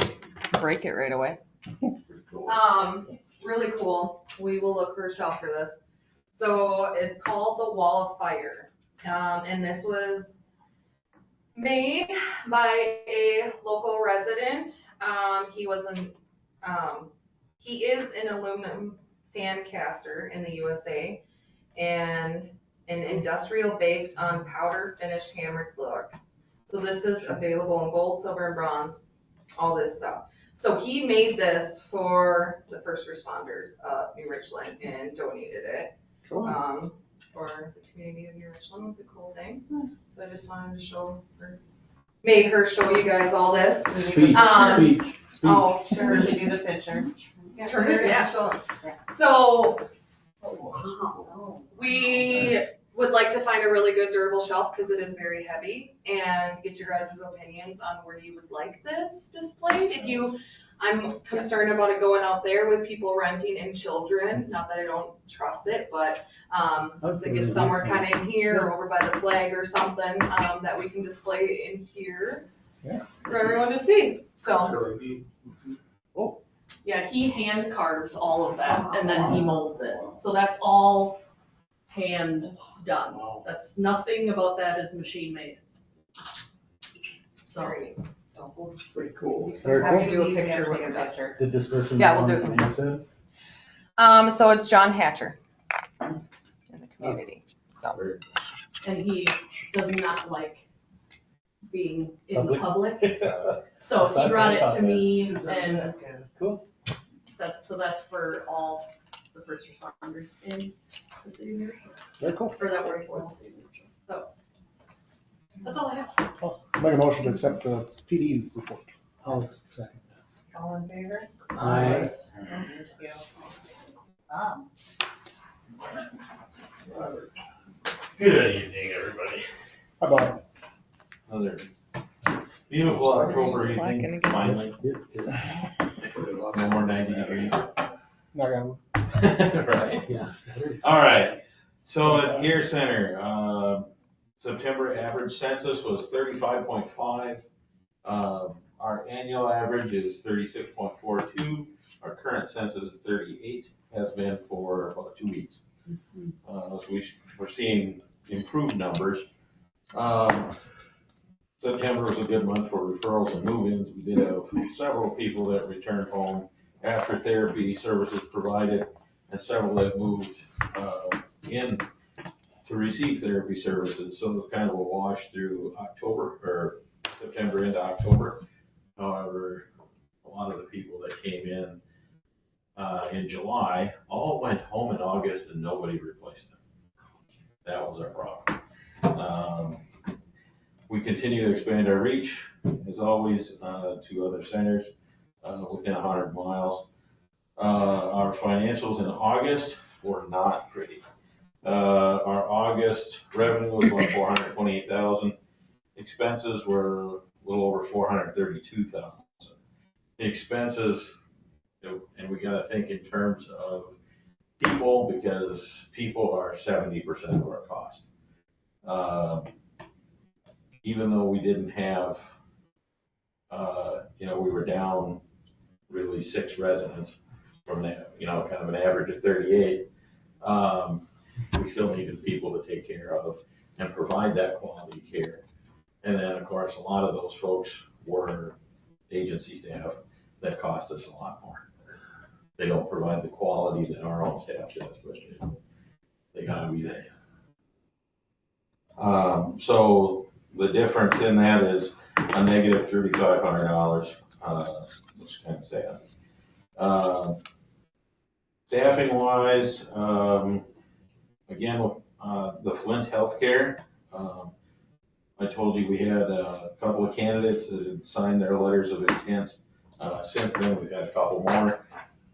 way. break it right away. Really cool. We will look for a shelf for this. So it's called the Wall of Fire. And this was made by a local resident. He is an aluminum sand caster in the USA and an industrial baked on powder finished hammered look. So this is available in gold, silver, and bronze, all this stuff. So he made this for the first responders of New Richland and donated it for the community of New Richland. It was a cool thing. So I just wanted to made her show you guys all this. Speech. Oh, Sure, she do the picture. turn it, yeah, show them. So we would like to find a really good durable shelf because it is very heavy and get your guys' opinions on where you would like this displayed. I'm concerned about it going out there with people renting and children, not that I don't trust it, but I was thinking somewhere kind of in here or over by the flag or something that we can display in here for everyone to see, so. Yeah, he hand carves all of that and then he molds it. So that's all hand done. That's nothing about that is machine made. Sorry. So we'll Pretty cool. Very have cool. you do a picture with your picture. Did this person? Yeah, we'll do it. know what you said? So it's John Hatcher in the community, so. And he does not like being in the public. So he brought it to me and Cool. said, so that's for all the first responders in the city of New Richmond, Very cool. or that work for the city of New Richmond. So that's all I have. Make a motion to accept the PD report. I'll second All in favor? that. Aye. Thank you. Good evening, everybody. Hi, Bob. Another beautiful October Slacking evening, again. finally. No more 90 degrees. Not gonna. Right. Yeah. Saturday's- All right, so at Care Center, September average census was 35.5. Our annual average is 36.42. Our current census is 38, has been for about 2 weeks. So we're seeing improved numbers. September was a good month for referrals and move-ins. We did have several people that returned home after therapy services provided, and several that moved in to receive therapy services. So it was kind of a wash through October, or September into October. However, a lot of the people that came in July, all went home in August and nobody replaced them. That was our problem. We continue to expand our reach, as always, to other centers within 100 miles. Our financials in August were not pretty. Our August revenue was about 428,000. Expenses were a little over 432,000. The expenses, and we gotta think in terms of people, because people are 70% of our cost. Even though we didn't have, we were down really 6 residents from that, kind of an average of 38. We still needed people to take care of and provide that quality care. And then, of course, a lot of those folks were agency staff that cost us a lot more. They don't provide the quality that our own staff does, but they gotta be there. So the difference in that is a negative $3,500, which is kind of sad. Staffing wise, again, with the Flint Healthcare, I told you we had a couple of candidates that had signed their letters of intent. Since then, we've had a couple more.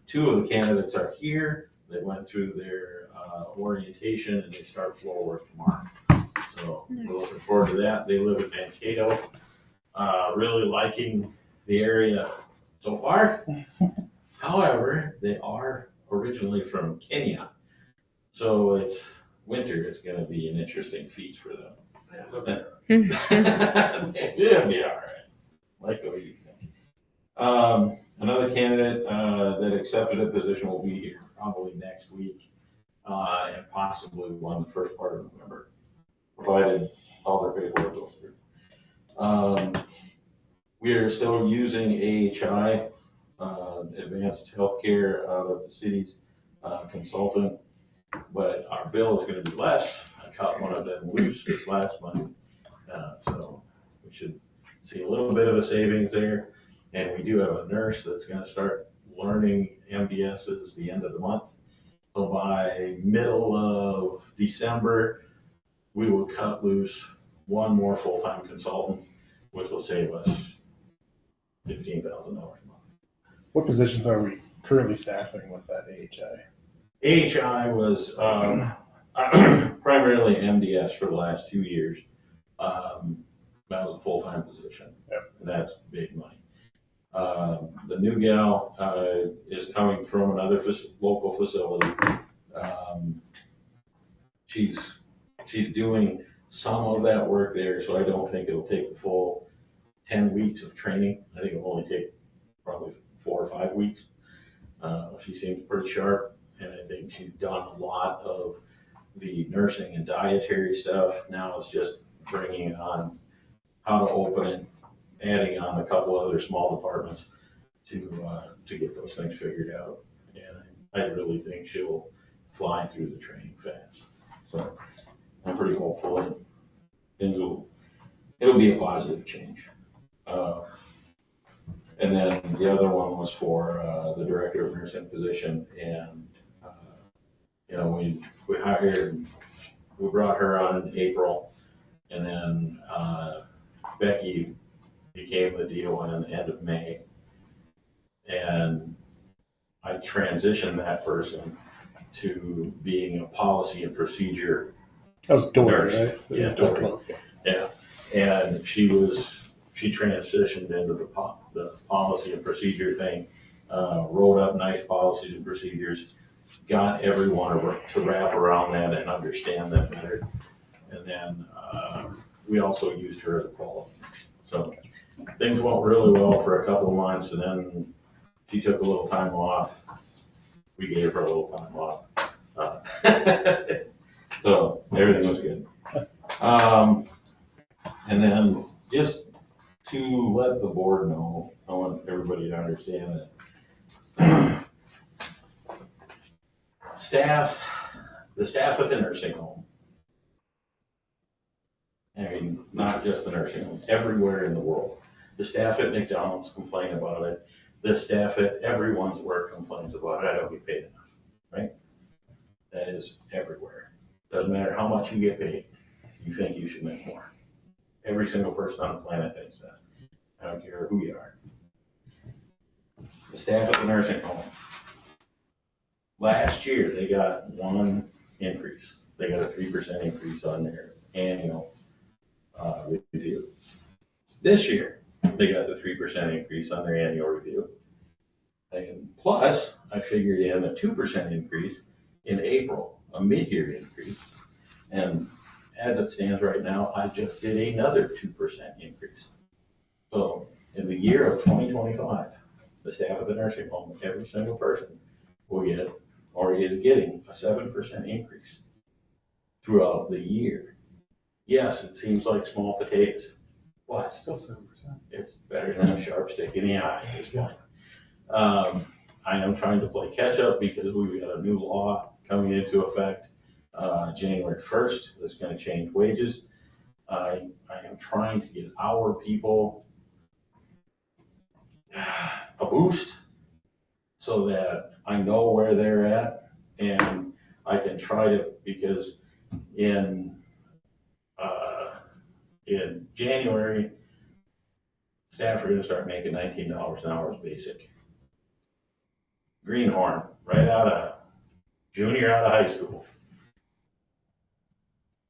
2 of the candidates are here. They went through their orientation and they start floor work tomorrow. So we're looking forward to that. They live in Mankato. Really liking the area so far. However, they are originally from Kenya. So it's winter is going to be an interesting feat for them. It'll be all right. Like the way you think. Another candidate that accepted a position will be here probably next week, and possibly one the first part of November, provided all their paperwork goes through. We are still using AHI, Advanced Healthcare, out of the city's consultant, but our bill is going to be less. I caught one of them loose this last month, so we should see a little bit of a savings there. And we do have a nurse that's going to start learning MDSs the end of the month. So by middle of December, we will cut loose one more full-time consultant, which will save us $15,000 a month. What positions are we currently staffing with that AHI? AHI was primarily MDS for the last 2 years. That was a full-time position. Yep. And that's big money. The new gal is coming from another local facility. She's doing some of that work there, so I don't think it'll take the full 10 weeks of training. I think it'll only take probably 4 or 5 weeks. She seems pretty sharp, and I think she's done a lot of the nursing and dietary stuff. Now it's just bringing on how to open it, adding on a couple other small departments to get those things figured out. And I really think she'll fly through the training fast. So I'm pretty hopeful that it'll be a positive change. And then the other one was for the director of nursing position, and we hired, we brought her on in April, and then Becky became the DON in the end of May. And I transitioned that person to being a policy and procedure That was Dory, nurse. right? Yeah, Dory. Yeah, and she transitioned into the policy and procedure thing, wrote up nice policies and procedures, got everyone to wrap around that and understand that better. And then we also used her as a qualifier. So things went really well for a couple of months, and then she took a little time off. We gave her a little time off. So everything was good. And then just to let the board know, I want everybody to understand that the staff at the nursing home, I mean, not just the nursing home, everywhere in the world. The staff at McDonald's complain about it. The staff at everyone's work complains about it. I don't get paid enough, right? That is everywhere. Doesn't matter how much you get paid, you think you should make more. Every single person on the planet thinks that. I don't care who you are. The staff at the nursing home, last year, they got one increase. They got a 3% increase on their annual review. This year, they got the 3% increase on their annual review. And plus, I figured in a 2% increase in April, a mid-year increase. And as it stands right now, I just did another 2% increase. So in the year of 2025, the staff of the nursing home, every single person will get or is getting a 7% increase throughout the year. Yes, it seems like small potatoes, but Still 7%. it's better than a sharp stick in the eye at this point. I am trying to play catch up because we've got a new law coming into effect January 1st that's going to change wages. I am trying to get our people a boost so that I know where they're at and I can try to, because in January, staff are gonna start making $19 an hour as basic. Greenhorn, right out of high school.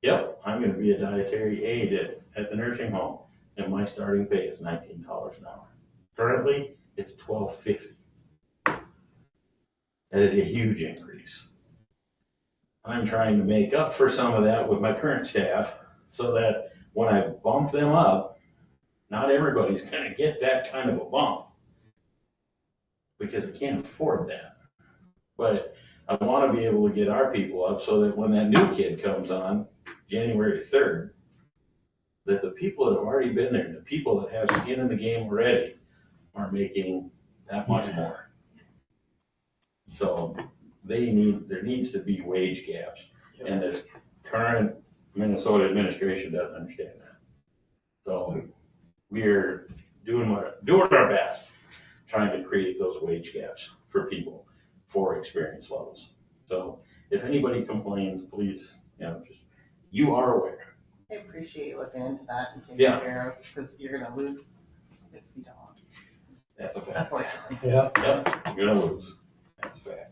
Yep, I'm gonna be a dietary aide at the nursing home, and my starting pay is $19 an hour. Currently, it's $12.50. That is a huge increase. I'm trying to make up for some of that with my current staff so that when I bump them up, not everybody's gonna get that kind of a bump because they can't afford that. But I wanna be able to get our people up so that when that new kid comes on January 3rd, that the people that have already been there, the people that have skin in the game already are making that much more. So there needs to be wage gaps, and this current Minnesota administration doesn't understand that. So we're doing our best, trying to create those wage gaps for people for experience levels. So if anybody complains, please, you are aware. I appreciate you looking into that and taking Yeah. care of, because you're gonna lose if you don't. That's a fact. Unfortunately. Yep, you're gonna lose. That's a fact.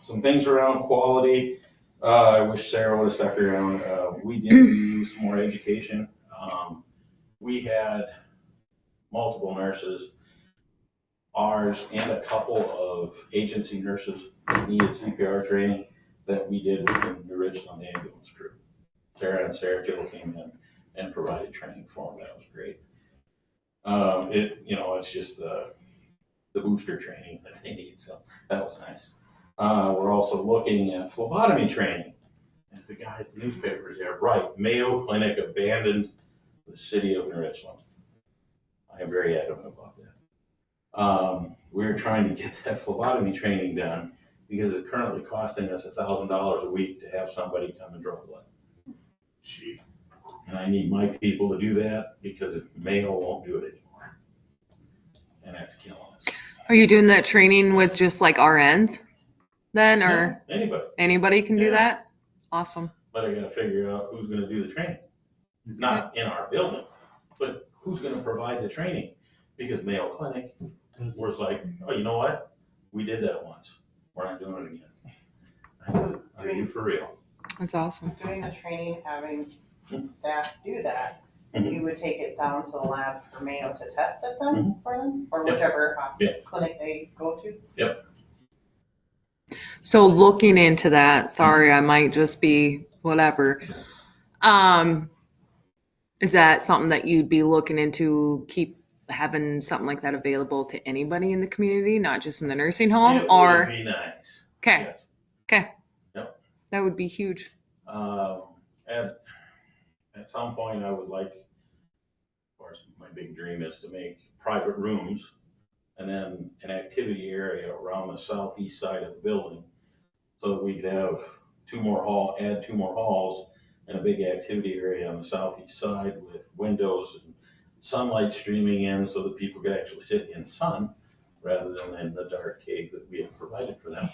Some things around quality. I wish Sarah would have stuck around. We did do some more education. We had multiple nurses, ours and a couple of agency nurses that needed CPR training that we did within the Richland ambulance crew. Sarah and Sarah Jill came in and provided training for them. That was great. It's just the booster training that they need, so that was nice. We're also looking at phlebotomy training. As the guy at the newspapers there, right, Mayo Clinic abandoned the city of New Richland. I am very adamant about that. We're trying to get that phlebotomy training done because it's currently costing us $1,000 a week to have somebody come and draw blood. And I need my people to do that because Mayo won't do it anymore. And that's killing us. Are you doing that training with just like RNs then, or Anybody. anybody can do Yeah. that? Awesome. But I gotta figure out who's gonna do the training. Not in our building, but who's gonna provide the training? Because Mayo Clinic was like, oh, you know what? We did that once. We're not doing it again. I said, are you for real? That's awesome. Doing the training, having staff do that, Mhm. you would take it down to the lab for Mayo to test it then for them, or Yep. whichever Yep. clinic they go to. So looking into that, sorry, I might just be whatever. Is that something that you'd be looking into, keep having something like that available to anybody in the community, not just in the nursing home, It or? would be nice. Okay. Yes. Okay. Yep. That would be huge. At some point, I would like, of course, my big dream is to make private rooms and then an activity area around the southeast side of the building. So that we could have add two more halls and a big activity area on the southeast side with windows and sunlight streaming in so that people could actually sit in sun rather than in the dark cave that we have provided for them.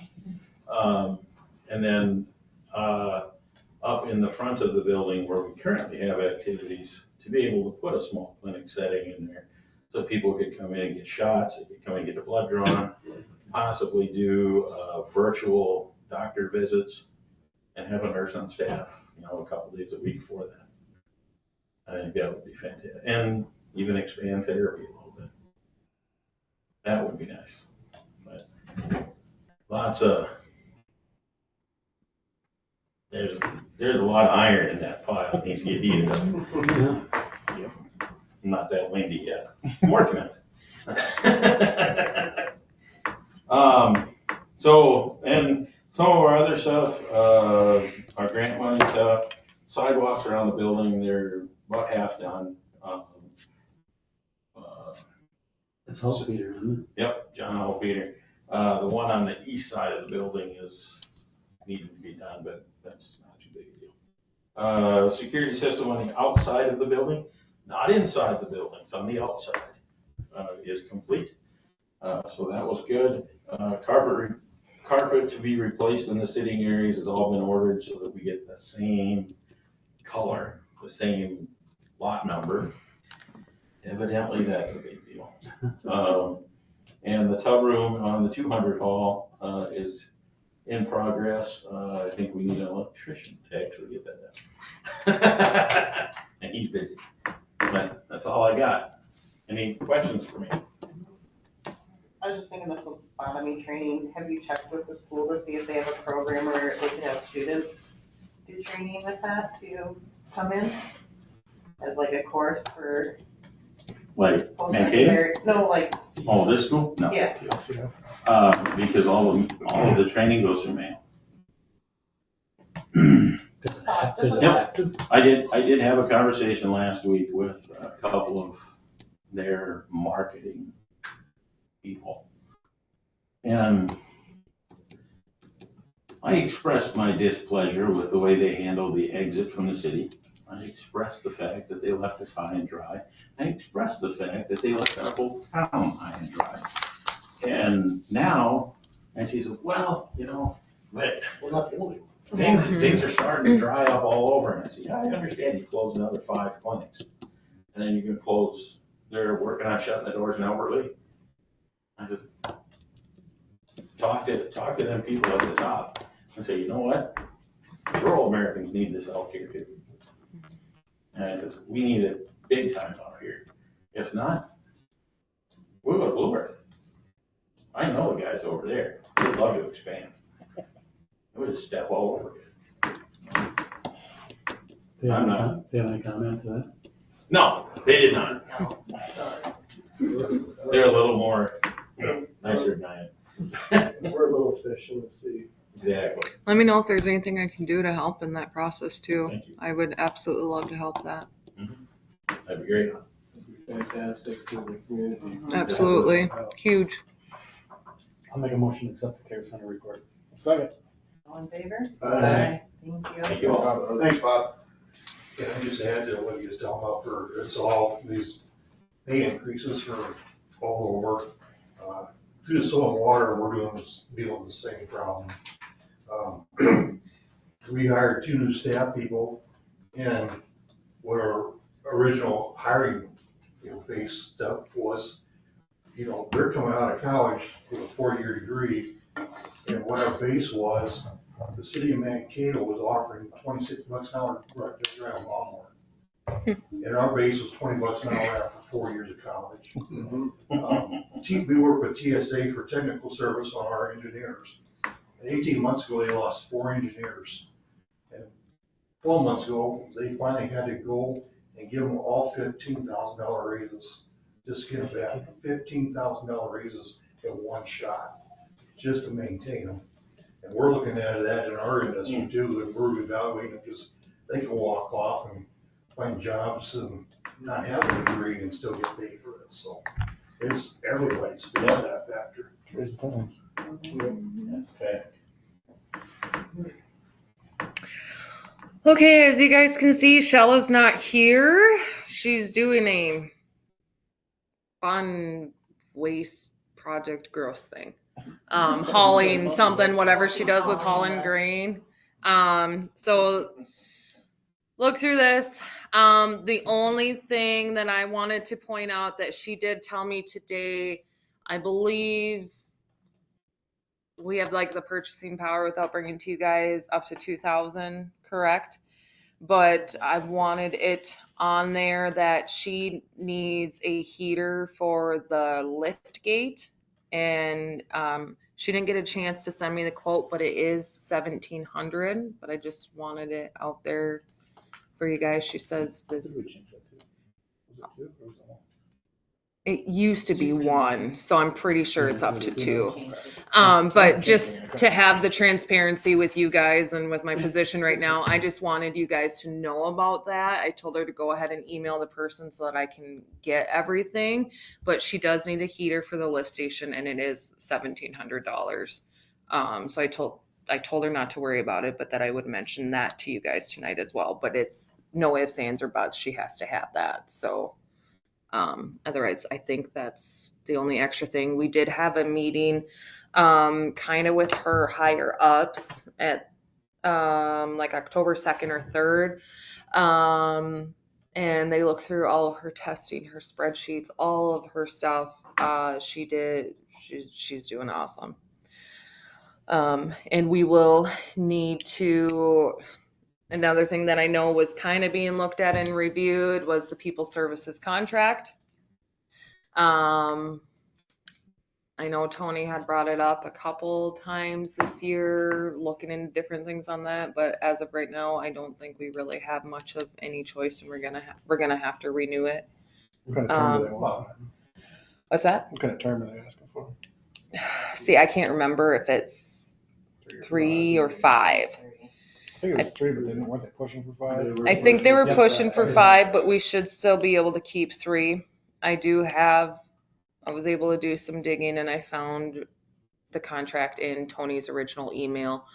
And then up in the front of the building where we currently have activities, to be able to put a small clinic setting in there so people could come in and get shots, they could come and get their blood drawn, possibly do virtual doctor visits and have a nurse on staff, a couple days a week for that. I think that would be fantastic. And even expand therapy a little bit. That would be nice. But there's a lot of iron in that pile that needs to get heated up. I'm not that windy yet. I'm working on it. So, and some of our other stuff, our grant money stuff, sidewalks around the building, they're about half done. It's Hallpeter, isn't it? Yep, John Hallpeter. The one on the east side of the building is needing to be done, but that's not too big a deal. Security system on the outside of the building, not inside the building, it's on the outside, is complete. So that was good. Carpet to be replaced in the sitting areas has all been ordered so that we get the same color, the same lot number. Evidently, that's a big deal. And the tub room on the 200 hall is in progress. I think we need an electrician to actually get that done. And he's busy. But that's all I got. Any questions for me? I was just thinking of the phlebotomy training. Have you checked with the school to see if they have a program where they could have students do training with that to come in? As like a course for Like post-secondary? No, like, Oh, this school? No. yeah. Because all of the training goes through mail. Just a Yep. I did have a conversation last week with a couple of their marketing people. And I expressed my displeasure with the way they handled the exit from the city. I expressed the fact that they left us high and dry. I expressed the fact that they left our whole town high and dry. And now, and she said, well, but We're not the only one. things are starting to dry up all over. And I said, yeah, I understand you close another 5 clinics. And then you can close, they're working on shutting the doors in Alberta. I said, talk to them people at the top and say, you know what? Rural Americans need this healthcare too. And I said, we need it big time out here. If not, we'll go to Blue Earth. I know the guys over there. They'd love to expand. It would just step all over it. Do you I'm have not. any comment to that? No, they did not. They're a little more nicer than I am. We're a little fish in the sea. Exactly. Let me know if there's anything I can do to help in that process too. Thank you. I would absolutely love to help that. That'd be great. It'd be fantastic to the community. Absolutely. Huge. I'll make a motion to accept the care center report. Second. All in favor? Aye. Thank you. Thank you all. Thanks, Bob. Can I just add to what he was talking about it's all these pay increases for all the work. Through the soil and water, we're dealing with the same problem. We hired 2 new staff people, and what our original hiring, base stuff was, they're coming out of college with a 4-year degree, and what our base was, the city of Mankato was offering $26 an hour to drive a lawnmower. And our base was $20 an hour after 4 years of college. We work with TSA for technical service on our engineers. And 18 months ago, they lost 4 engineers. And 12 months ago, they finally had to go and give them all $15,000 raises. Just get them back, $15,000 raises in one shot, just to maintain them. And we're looking at that in our industry too, and we're evaluating it because they can walk off and find jobs and not have a degree and still get paid for it. So it's everybody's facing that factor. Here's the times. That's fact. Okay, as you guys can see, Shella's not here. She's doing a fun waste project gross thing. Hauling something, whatever she does with hauling grain. So look through this. The only thing that I wanted to point out that she did tell me today, I believe we have like the purchasing power without bringing to you guys up to 2,000, correct? But I wanted it on there that she needs a heater for the lift gate. And she didn't get a chance to send me the quote, but it is 1,700. But I just wanted it out there for you guys. She says this. What did we change that to? Was it 2 or was it 1? It used to be 1, so I'm pretty sure it's up to 2. Change it. But just to have the transparency with you guys and with my position right now, I just wanted you guys to know about that. I told her to go ahead and email the person so that I can get everything, but she does need a heater for the lift station and it is $1,700. So I told her not to worry about it, but that I would mention that to you guys tonight as well. But it's no ifs, ands, or buts. She has to have that. So otherwise, I think that's the only extra thing. We did have a meeting kind of with her higher ups at like October 2nd or 3rd. And they looked through all of her testing, her spreadsheets, all of her stuff. She's doing awesome. And we will need to, another thing that I know was kind of being looked at and reviewed was the people services contract. I know Tony had brought it up a couple times this year, looking into different things on that, but as of right now, I don't think we really have much of any choice, and we're gonna have to renew it. What kind of term do they want? What's that? What kind of term are they asking for? See, I can't remember if it's 3 or 5. I think it was 3, but weren't they pushing for 5? I think they were pushing for 5, but we should still be able to keep 3. I was able to do some digging and I found the contract in Tony's original email.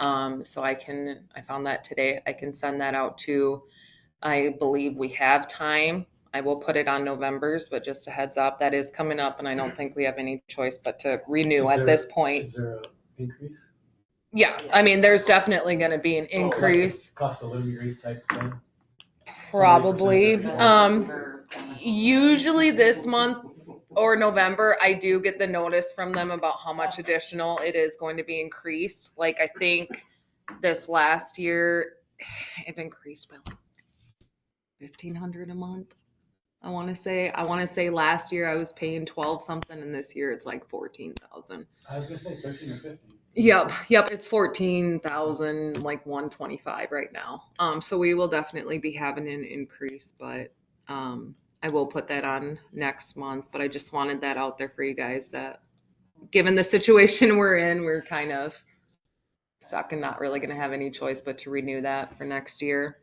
So I found that today. I can send that out too. I believe we have time. I will put it on November's, but just a heads up, that is coming up and I don't think we have any choice but to renew at this point. Is there an increase? Yeah, I mean, there's definitely going to be an increase. Cost of living increase type thing? Probably. Usually this month or November, I do get the notice from them about how much additional it is going to be increased. Like I think this last year, it increased by like $1,500 a month. I want to say last year I was paying 12 something, and this year it's like 14,000. I was gonna say 13 or 15. Yep, it's 14,000, like 125 right now. So we will definitely be having an increase, but I will put that on next month. But I just wanted that out there for you guys that given the situation we're in, we're kind of stuck and not really going to have any choice but to renew that for next year.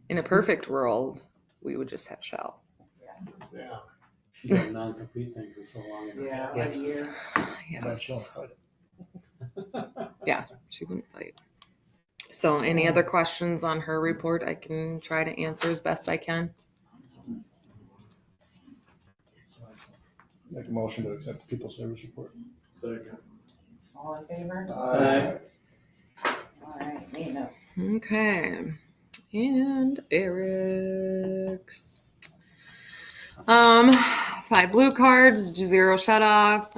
In a perfect world, we would just have Shell. Yeah. She got a non-compete thing for so long. Yeah, Yes. a year. Yes. Yeah, she wouldn't fight. So any other questions on her report? I can try to answer as best I can. Make a motion to accept the people service report. Second. All in favor? Aye. All right, maintenance. Okay. And Eric's. 5 blue cards, 0 shutoffs,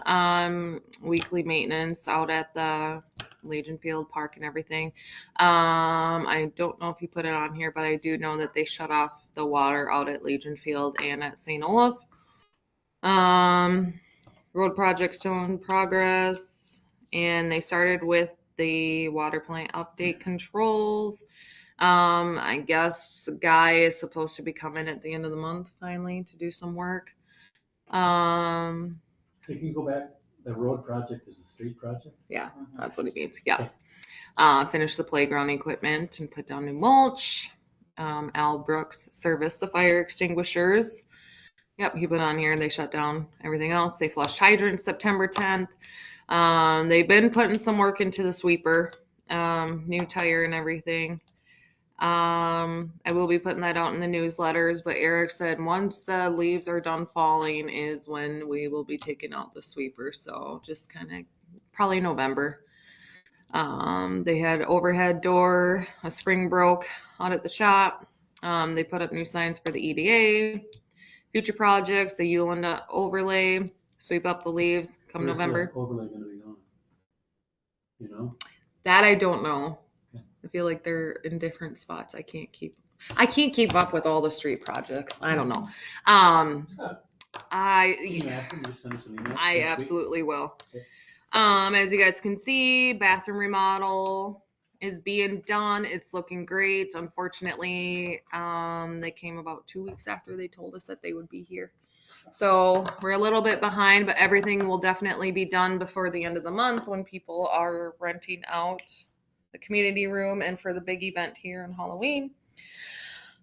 weekly maintenance out at the Legion Field Park and everything. I don't know if you put it on here, but I do know that they shut off the water out at Legion Field and at St. Olaf. Road project still in progress, and they started with the water plant update controls. I guess Guy is supposed to be coming at the end of the month finally to do some work. So you can go back, the road project is a street project? Yeah, that's what it means. Yeah. Finish the playground equipment and put down new mulch. Al Brooks serviced the fire extinguishers. Yep, he put on here, they shut down everything else. They flushed hydrants September 10th. They've been putting some work into the sweeper, new tire and everything. I will be putting that out in the newsletters, but Eric said once the leaves are done falling is when we will be taking out the sweeper. So just kind of probably November. They had overhead door, a spring broke out at the shop. They put up new signs for the EDA, future projects, the Ulinda overlay, sweep up the leaves come Where's the November. overlay gonna be going? You know? That I don't know. I feel like they're in different spots. I can't keep up with all the street projects. I don't know. Can you ask them, just send us an email? I next week? absolutely will. Okay. As you guys can see, bathroom remodel is being done. It's looking great. Unfortunately, they came about 2 weeks after they told us that they would be here. So we're a little bit behind, but everything will definitely be done before the end of the month when people are renting out the community room and for the big event here on Halloween.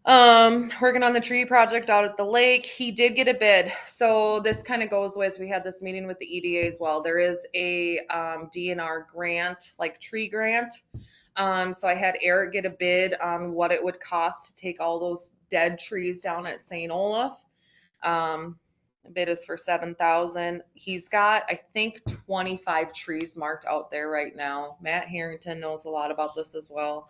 Working on the tree project out at the lake. He did get a bid. So this kind of goes with, we had this meeting with the EDA as well. There is a DNR grant, like tree grant. So I had Eric get a bid on what it would cost to take all those dead trees down at St. Olaf. The bid is for $7,000. He's got, I think, 25 trees marked out there right now. Matt Harrington knows a lot about this as well.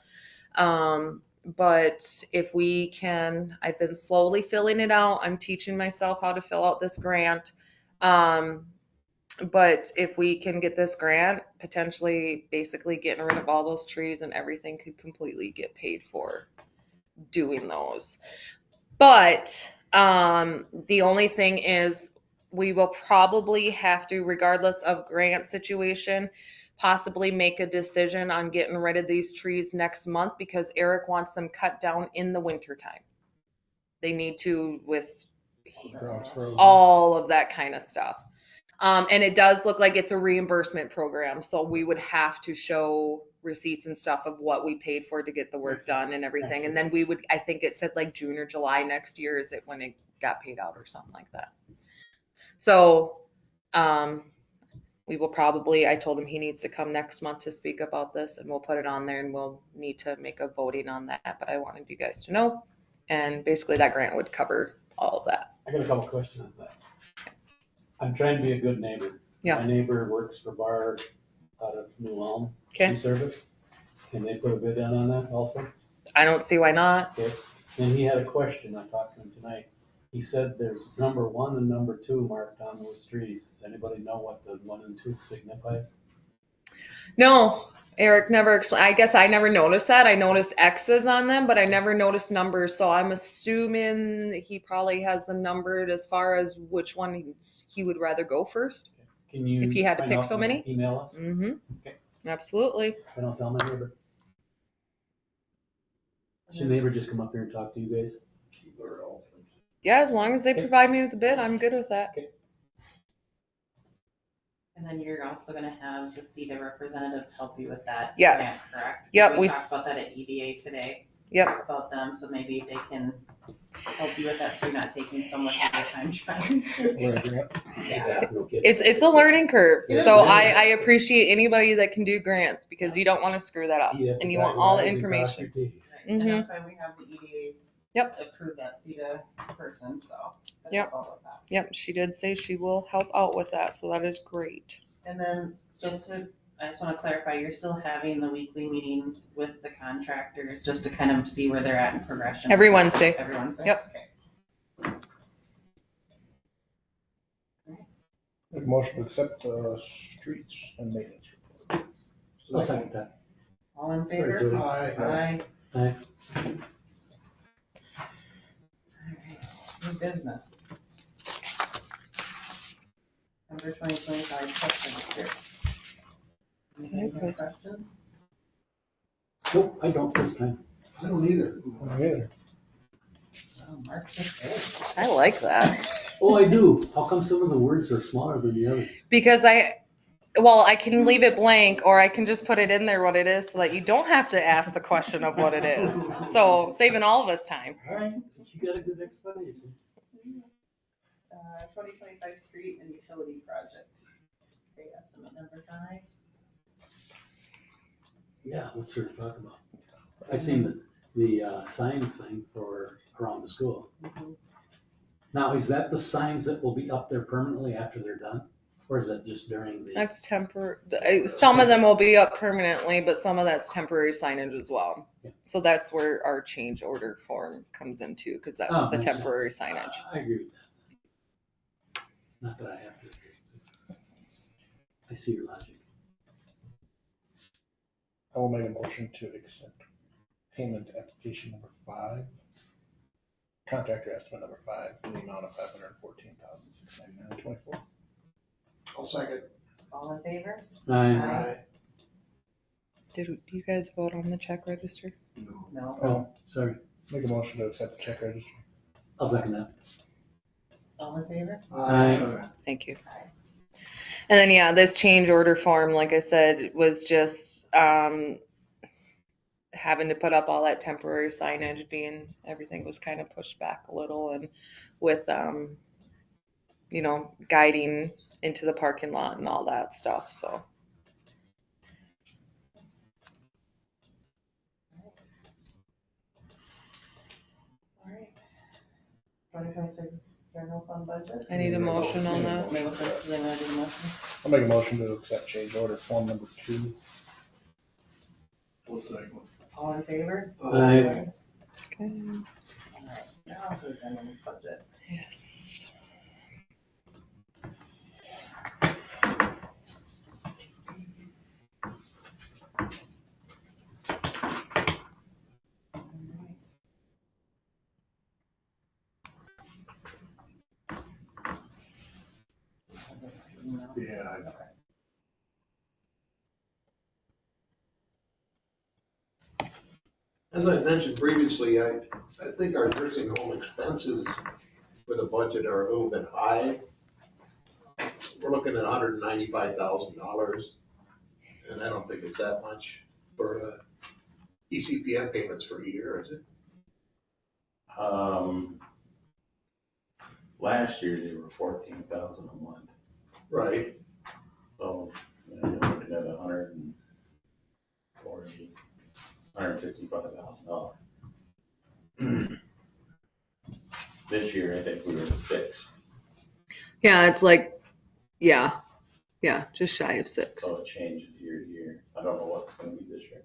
But if we can, I've been slowly filling it out. I'm teaching myself how to fill out this grant. But if we can get this grant, potentially basically getting rid of all those trees and everything could completely get paid for doing those. But the only thing is we will probably have to, regardless of grant situation, possibly make a decision on getting rid of these trees next month because Eric wants them cut down in the wintertime. They need to with all of that kind of stuff. And it does look like it's a reimbursement program. So we would have to show receipts and stuff of what we paid for to get the work done and everything. And then we would, I think it said like June or July next year is it when it got paid out or something like that. So we will probably, I told him he needs to come next month to speak about this and we'll put it on there and we'll need to make a voting on that. But I wanted you guys to know. And basically that grant would cover all of that. I got a couple questions then. I'm trying to be a good neighbor. Yeah. My neighbor works for Bar out of New Ulm. Okay. Tree service. Can they put a bid in on that also? I don't see why not. Okay. Then he had a question. I talked to him tonight. He said there's number 1 and number 2 marked on those trees. Does anybody know what the 1 and 2 signifies? No, Eric never explained. I guess I never noticed that. I noticed X's on them, but I never noticed numbers. So I'm assuming he probably has them numbered as far as which one he would rather go first. Can you, if he had to find pick out so and many? email us? Mm-hmm. Okay. Absolutely. I don't tell my neighbor. Should the neighbor just come up here and talk to you guys? Yeah, as long as they provide me with the bid, I'm good with that. Okay. And then you're also gonna have the CETA representative help you with that. Yes. grant, correct? Yep, We talked about that at EDA today. Yep. About them, so maybe they can help you with that, so you're not taking so much of your time trying to. Yeah. It's a learning curve. Yeah. So I appreciate anybody that can do grants because you don't want to screw that up and you want all the information. And that's why we have the EDA. Yep. Approve that CETA person, so. that's Yep. all of that. Yep, she did say she will help out with that, so that is great. And then I just want to clarify, you're still having the weekly meetings with the contractors, just to kind of see where they're at in progression? Every Wednesday. Every Wednesday? Yep. Okay. Make a motion to accept the streets and maintenance report. I'll second that. All in Sorry, favor? Jody. Aye. Aye. New business. Number 2025 question. Any Okay. questions? Nope, I don't this time. I don't either. I don't either. Oh, March 6th. I like that. Oh, I do. How come some of the words are smaller than the others? Because I can leave it blank or I can just put it in there what it is so that you don't have to ask the question of what it is. So saving all of us time. All right, you got a good explanation. 2025 street and utility project. Okay, estimate number 5. Yeah, let's sort of talk about. I seen the signs thing for around the school. Now, is that the signs that will be up there permanently after they're done? Or is that just during the? That's some of them will be up permanently, but some of that's temporary signage as well. Yeah. So that's where our change order form comes into, because that's Oh, the makes sense. temporary signage. I agree with that. Not that I have to agree. I see your logic. I will make a motion to accept payment application number 5. Contractor estimate number 5 in the amount of $514,699.24. I'll second. All in favor? Aye. Did you guys vote on the check register? No. Oh, Sorry, make a motion to accept the check register. I'll second that. All in favor? Aye. Thank you. And then, yeah, this change order form, like I said, was just having to put up all that temporary signage, being everything was kind of pushed back a little, and with guiding into the parking lot and all that stuff. So All right. 2026 general fund budget. I need a motion on that. Maybe we'll do the motion. I'll make a motion to accept change order form number 2. I'll second. All in favor? Aye. Okay. All right, now to the general budget. Yes. Yeah. As I mentioned previously, I think our nursing home expenses for the budget are a little bit high. We're looking at $195,000, and I don't think it's that much for ECPM payments for a year, is it? Last year they were 14,000 a month, Right. so you're looking at $165,000. This year, I think we were at 6, Yeah, it's like, yeah, just shy of 6. so it changes year to year. I don't know what it's gonna be this year.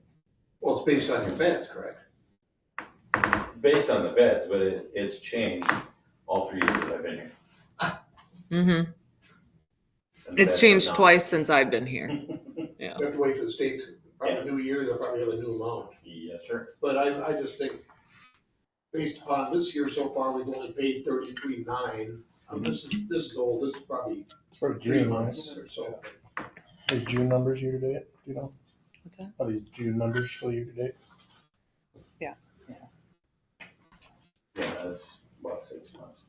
Well, it's based on your beds, correct? Based on the beds, but it's changed all 3 years that I've been here. Mm-hmm. And the It's beds changed have not. twice since I've been here. You have to wait for the state, probably a new year, they'll probably have a new amount. Yes, sir. But I just think, based upon this year so far, we've only paid 33.9. This is old, this is probably It's for 3 June, months right? or so. These June numbers year to date, do you know? What's that? Are these June numbers for year to date? Yeah, that's about 6 months.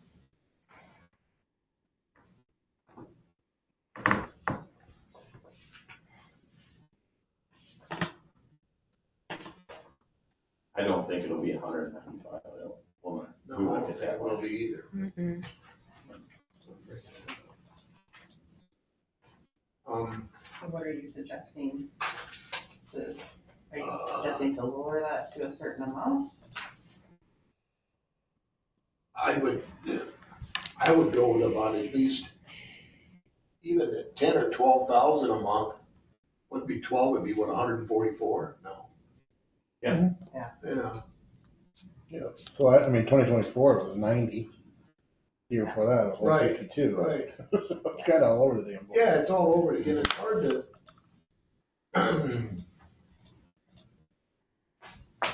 I don't think it'll be 195. We'll not No, I look don't at think that it will one. be either. Mm-mm. So what are you suggesting? Are you suggesting to lower that to a certain amount? I would go with about at least, even at 10 or 12,000 a month, would be 12, would be what, 144? No. Yeah. Yeah. Yeah. Yeah. So I mean, 2024 was 90. Year before that, it was Right, 162. right. So it's kind of all over the damn board. Yeah, it's all over again. It's hard to.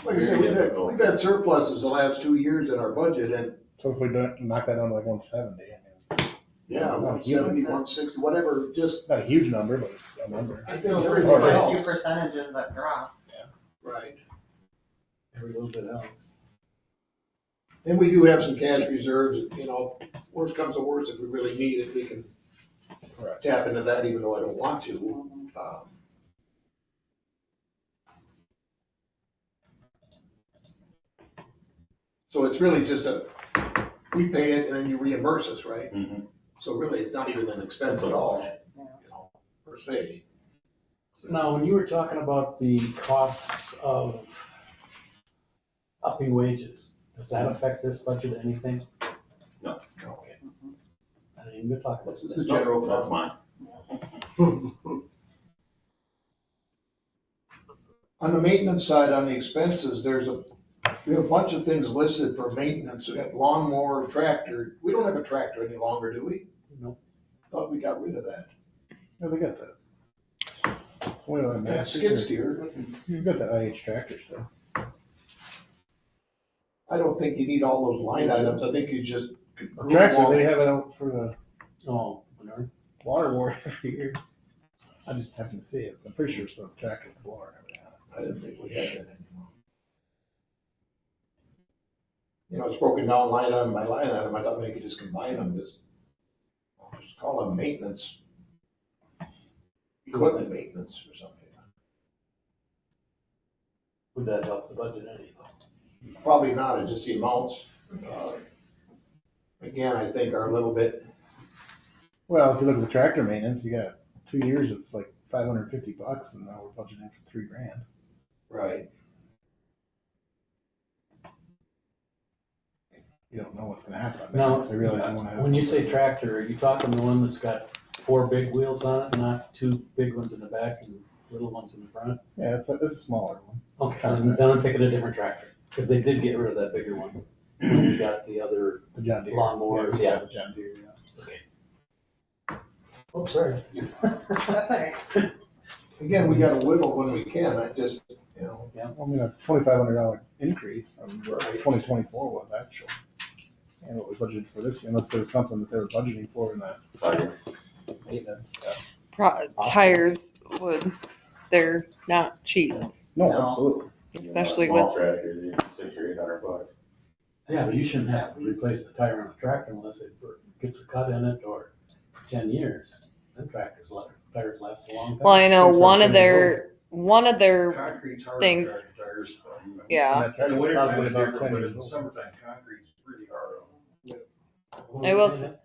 Like I said, we've had surpluses the last 2 years in our budget, and So if we don't knock that down to like 170, I mean, it's yeah, Not 170, 160, whatever, just. not a huge number, but it's a number. I It's think still everything quite a helps. few percentages that drop. Right. Every little bit helps. And we do have some cash reserves, worst comes to worst, if we really need it, we can Correct. tap into that, even though I don't want to. So it's really just we pay it and then you reimburse us, right? Mhm. So really, it's not even an expense at all, you know, per se. Now, when you were talking about the costs of upping wages, does that affect this budget anything? No. Okay. I didn't even talk about This is this. the general That's fund. mine. On the maintenance side, on the expenses, we have a bunch of things listed for maintenance. We got lawnmower, tractor. We don't have a tractor any longer, do we? No. Thought we got rid of that. No, they got that. Wait, wait, That skid steer. You got the IH tractor still. I don't think you need all those line items. I think you just. The tractor, they have it out for the Oh, whatever. water war every year. I just happen to see it. I'm pretty sure it's still the tractor with the blower and everything on it. I didn't think we had that anymore. You know, it's broken down line item by line item. I thought maybe just combine them, just call them maintenance. Equipment maintenance or something. Would that help the budget any though? Probably not, it's just the amounts. Again, I think are a little bit, Well, if you look at the tractor maintenance, you got 2 years of like $550 and now we're budgeting for $3,000. right. You don't know what's gonna happen on Now, maintenance. I realize you wanna have. when you say tractor, are you talking the one that's got 4 big wheels on it, not 2 big ones in the back and little ones in the front? Yeah, it's a smaller one. Okay, then I'm picking a different tractor, because they did get rid of that bigger one. When we got the other The John Deere. lawnmowers, Yeah, yeah. the John Deere, yeah. Oh, sorry. That's all right. Again, we gotta whittle when we can, I just, you know. Yeah, I mean, that's $2,500 increase from what 2024 was actually. And what we budgeted for this, year, unless there was something that they were budgeting for in that maintenance stuff. Tires they're not cheap, No, No. absolutely. especially with, Tractors, $600 or $800. Yeah, but you shouldn't have to replace the tire on a tractor unless it gets a cut in it or for 10 years. Them tires last a long time. well, I know Since one we're of their Concrete's hard on things- tractor tires. Yeah. And that In tractor's the winter probably time, it's about different, 10 but years in the old. summertime, concrete's really hard on them. What I was will you saying?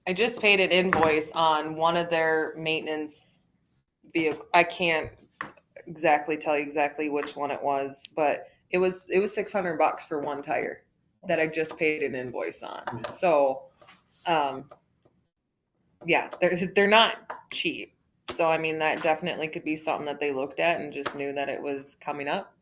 I just paid an invoice on one of their maintenance vehicle. I can't exactly tell you exactly which one it was, but it was $600 for one tire that I just paid an invoice on. Yeah. So, yeah, they're not cheap. So I mean, that definitely could be something that they looked at and just knew that it was coming up.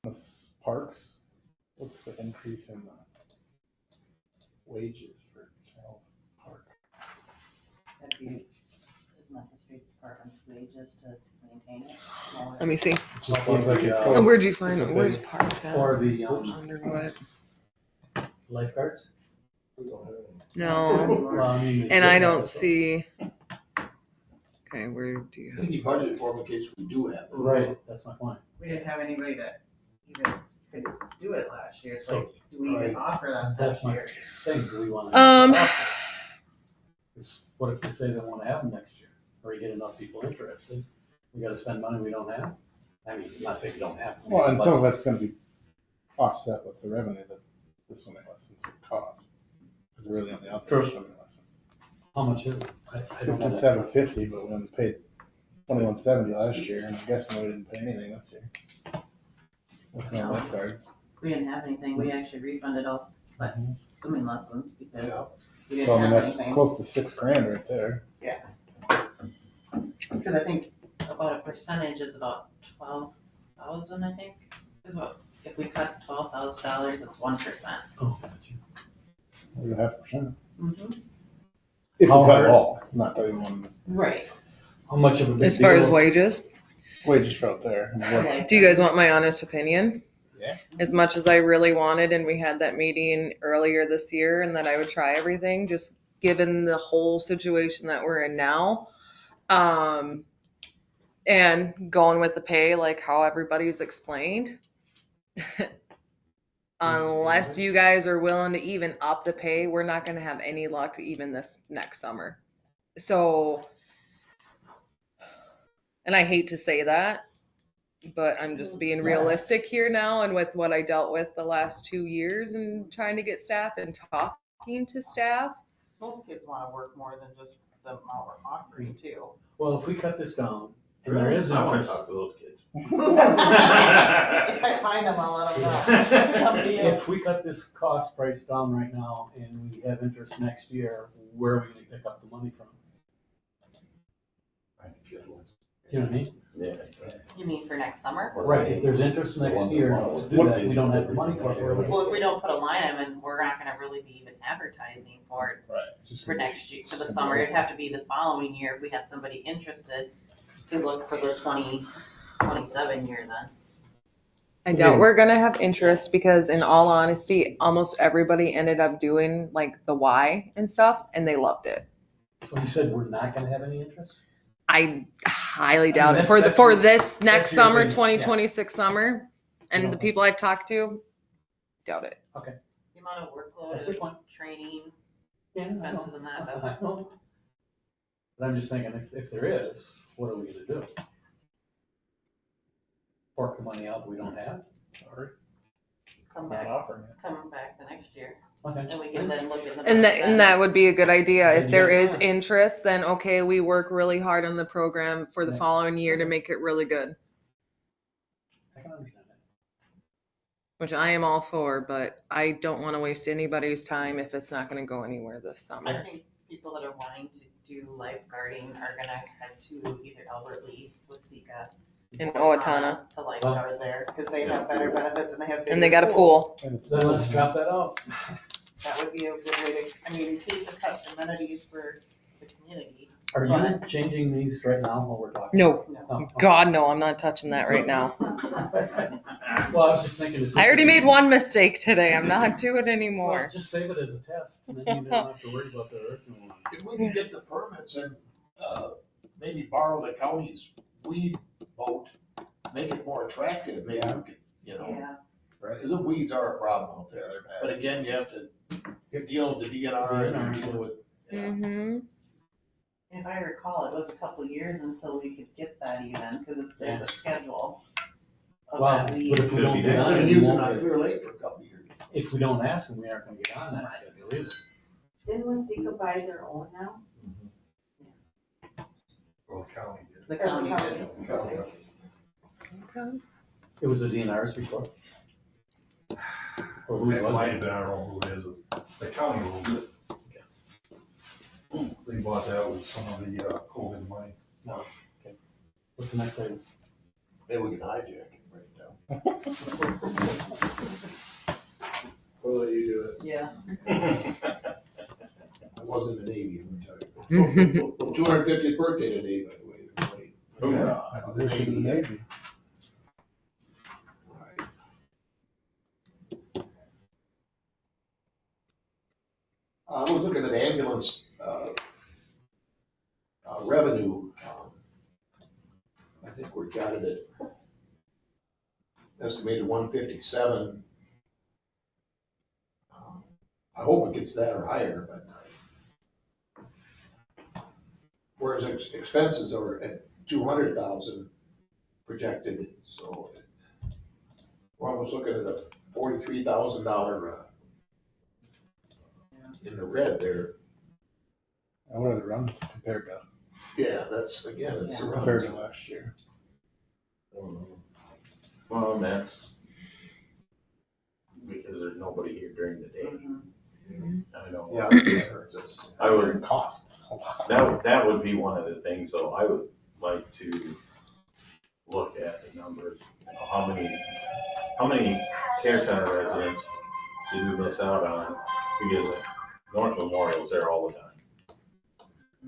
This parks, what's the increase in the wages for sales park? That'd be, isn't that the streets department's wages to maintain it? Let me see. It just seems like it Oh, goes- Where'd you find it's it? a Where's big- parks at? Or the Under what? lifeguards? No. Well, I mean, they And I could have don't it, see. Okay, where do you I have? think you budget for them in case we do have though. them. Right, that's my point. We didn't have anybody that even could do it last year, so So, do we even right. offer that That's this my year? thing, do we want Um, to? What if they say they want to have them next year, or you get enough people interested? We gotta spend money we don't have? I mean, I'm not saying we don't have. them, Well, and but- some of that's gonna be offset with the revenue that the swimming lessons would cost. Because they're really only out there for True. swimming lessons. How much is it? I don't know. that. $57.50, but we only paid $21.70 last year, and I'm guessing we didn't pay anything this year. With no lifeguards. We didn't have anything, we actually refunded all, but swimming lessons because Yeah. we didn't So I mean, have that's anything. close to $6,000 right there. Because I think about a percentage is about 12,000, I think, is what, if we cut $12,000, it's 1%. Oh, gotcha. Maybe 0.5%. Mm-hmm. If we How cut hard- it all, not that we want Right. How much of a big As far as deal- wages, wages for out there. I mean, what- do you guys want my honest opinion? Yeah. As much as I really wanted, and we had that meeting earlier this year, and that I would try everything, just given the whole situation that we're in now. And going with the pay, like how everybody's explained. Unless you guys are willing to even up the pay, we're not gonna have any luck even this next summer. So And I hate to say that, but I'm just being realistic here now, and with what I dealt with the last 2 years and trying to get staff and talking to staff. Most kids wanna work more than just the amount we're offering too. Well, if we cut this down and there is I wanna interest, talk to those kids. If I find them, I'll let them know. Come to you. if we cut this cost price down right now and we have interest next year, where are we gonna pick up the money from? You know what I mean? Yeah, exactly. You mean for next summer? Right, if there's interest next year to do that, we don't have the money for it. Well, if we don't put a line item in, we're not gonna really be even advertising for it Right. It's just for next year, for the summer. It'd have to be the following year if we had somebody interested to look for the 2027 year then. I doubt we're gonna have interest because, in all honesty, almost everybody ended up doing like the Y and stuff, and they loved it. So you said we're not gonna have any interest? I highly doubt it that's for your- this next that's your summer, opinion, 2026 summer, and You the don't people I've talked to, doubt it. The amount of workload, That's your point. training, Yeah, I know. expenses and that, though. I know. But I'm just thinking, if there is, what are we gonna do? Fork the money out that we don't have? Sorry, Come not back, offering it. come back the next year, Okay. and we can then look at the. And numbers then. that would be a good idea. If there is Yeah. interest, then okay, we work really hard on the program for the Yeah. following year to make it really good, I can understand that. which I am all for, but I don't want to waste anybody's time if it's not going to go anywhere this I summer. think people that are wanting to do lifeguarding are gonna head to either Albert Lee, Wasika. In or Owatonna. To lifeguard there, because they have better benefits and they have bigger And they got a pools. pool. And it's Then let's drop that out. That would be a good way to, I mean, keep the cut amenities for the community. Are you changing these right now while we're talking? No, Oh, God, no, I'm not touching that right now. Well, I was just thinking. I already made one mistake today. I'm not doing it Well, anymore. just save it as a test, and then you don't have to worry about the earth moving. If we can get the permits and, maybe borrow the county's weed boat, make it more attractive, maybe we could, you know. Yeah, Right, the weeds are a problem out there, but again, you have to deal with the DNR, and deal with, Mm-hmm. if I recall, it was a couple years until we could get that even, because there's a schedule of Well, that but weed. if we don't get I've on been it, we using won't on get- Clear Lake for a couple of years. if we don't ask them, we aren't gonna get on that schedule either. Didn't Wasika buy their own now? Well, the county did. The county did. The county did. It was the DNRs before? Or who It was might it? have been, I don't know who it is, the county owns it. They bought that with some of the COVID money. What's the next item? Maybe we can hijack it, break it down. We'll let you do it. Yeah. I was in the Navy, let me tell you. 250th birthday today, by the way, everybody. Yeah, happy birthday to the Navy. I was looking at ambulance, revenue. I think we got it at estimated 157. I hope it gets that or higher, but whereas expenses are at 200,000 projected, so we're almost looking at a $43,000, in the red there. And what are the runs compared to, Yeah, that's, again, it's the compared to runs. last year? Well, that's because there's nobody here during the day. Mhm. I know. Yeah, that hurts us. I would, It costs a lot. that would be one of the things, so I would like to look at the numbers. You know, how many care center residents did we miss out on? Because North Memorial's there all the time.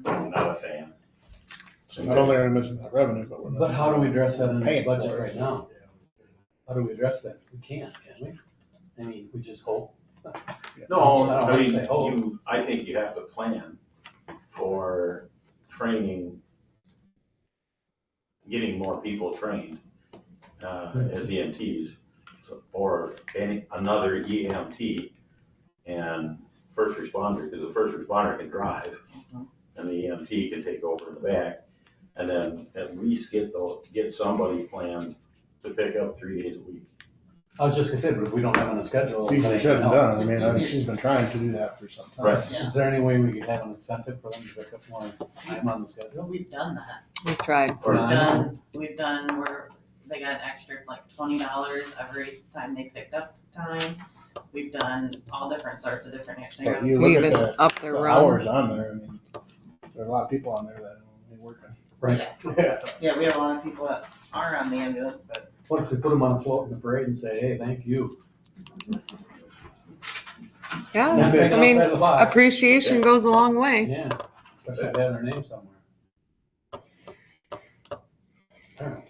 I'm not a fan. So not only are we missing that revenue, but we're missing. But how do we address that in this paying for budget it. right now? How do we address that? We can't, can we? I mean, we just hope. No, I don't I wanna mean, say hope. I think you have to plan for training, getting more people trained, as EMTs, or another EMT and first responder, because the first responder can drive and the EMT can take over in the back. And then at least get somebody planned to pick up 3 days a week. I was just gonna say, but if we don't have on the schedule. It's easier said than done. I mean, I think she's been trying to do that for some time. Right. Is there any way we could have an incentive for them to pick up more time on the schedule? We've done that. We tried. We've done where they got an extra like $20 every time they picked up time. We've done all different sorts of different But scenarios. you We look even at up the their hours runs. on there, I mean, there are a lot of people on there that ain't working. Right. Yeah. Yeah, we have a lot of people that are on the ambulance, but What if we put them on a float in the parade and say, hey, thank you? Yeah, Not thinking I mean, outside the box. appreciation goes a long way. Yeah, especially if they have their name somewhere. All right.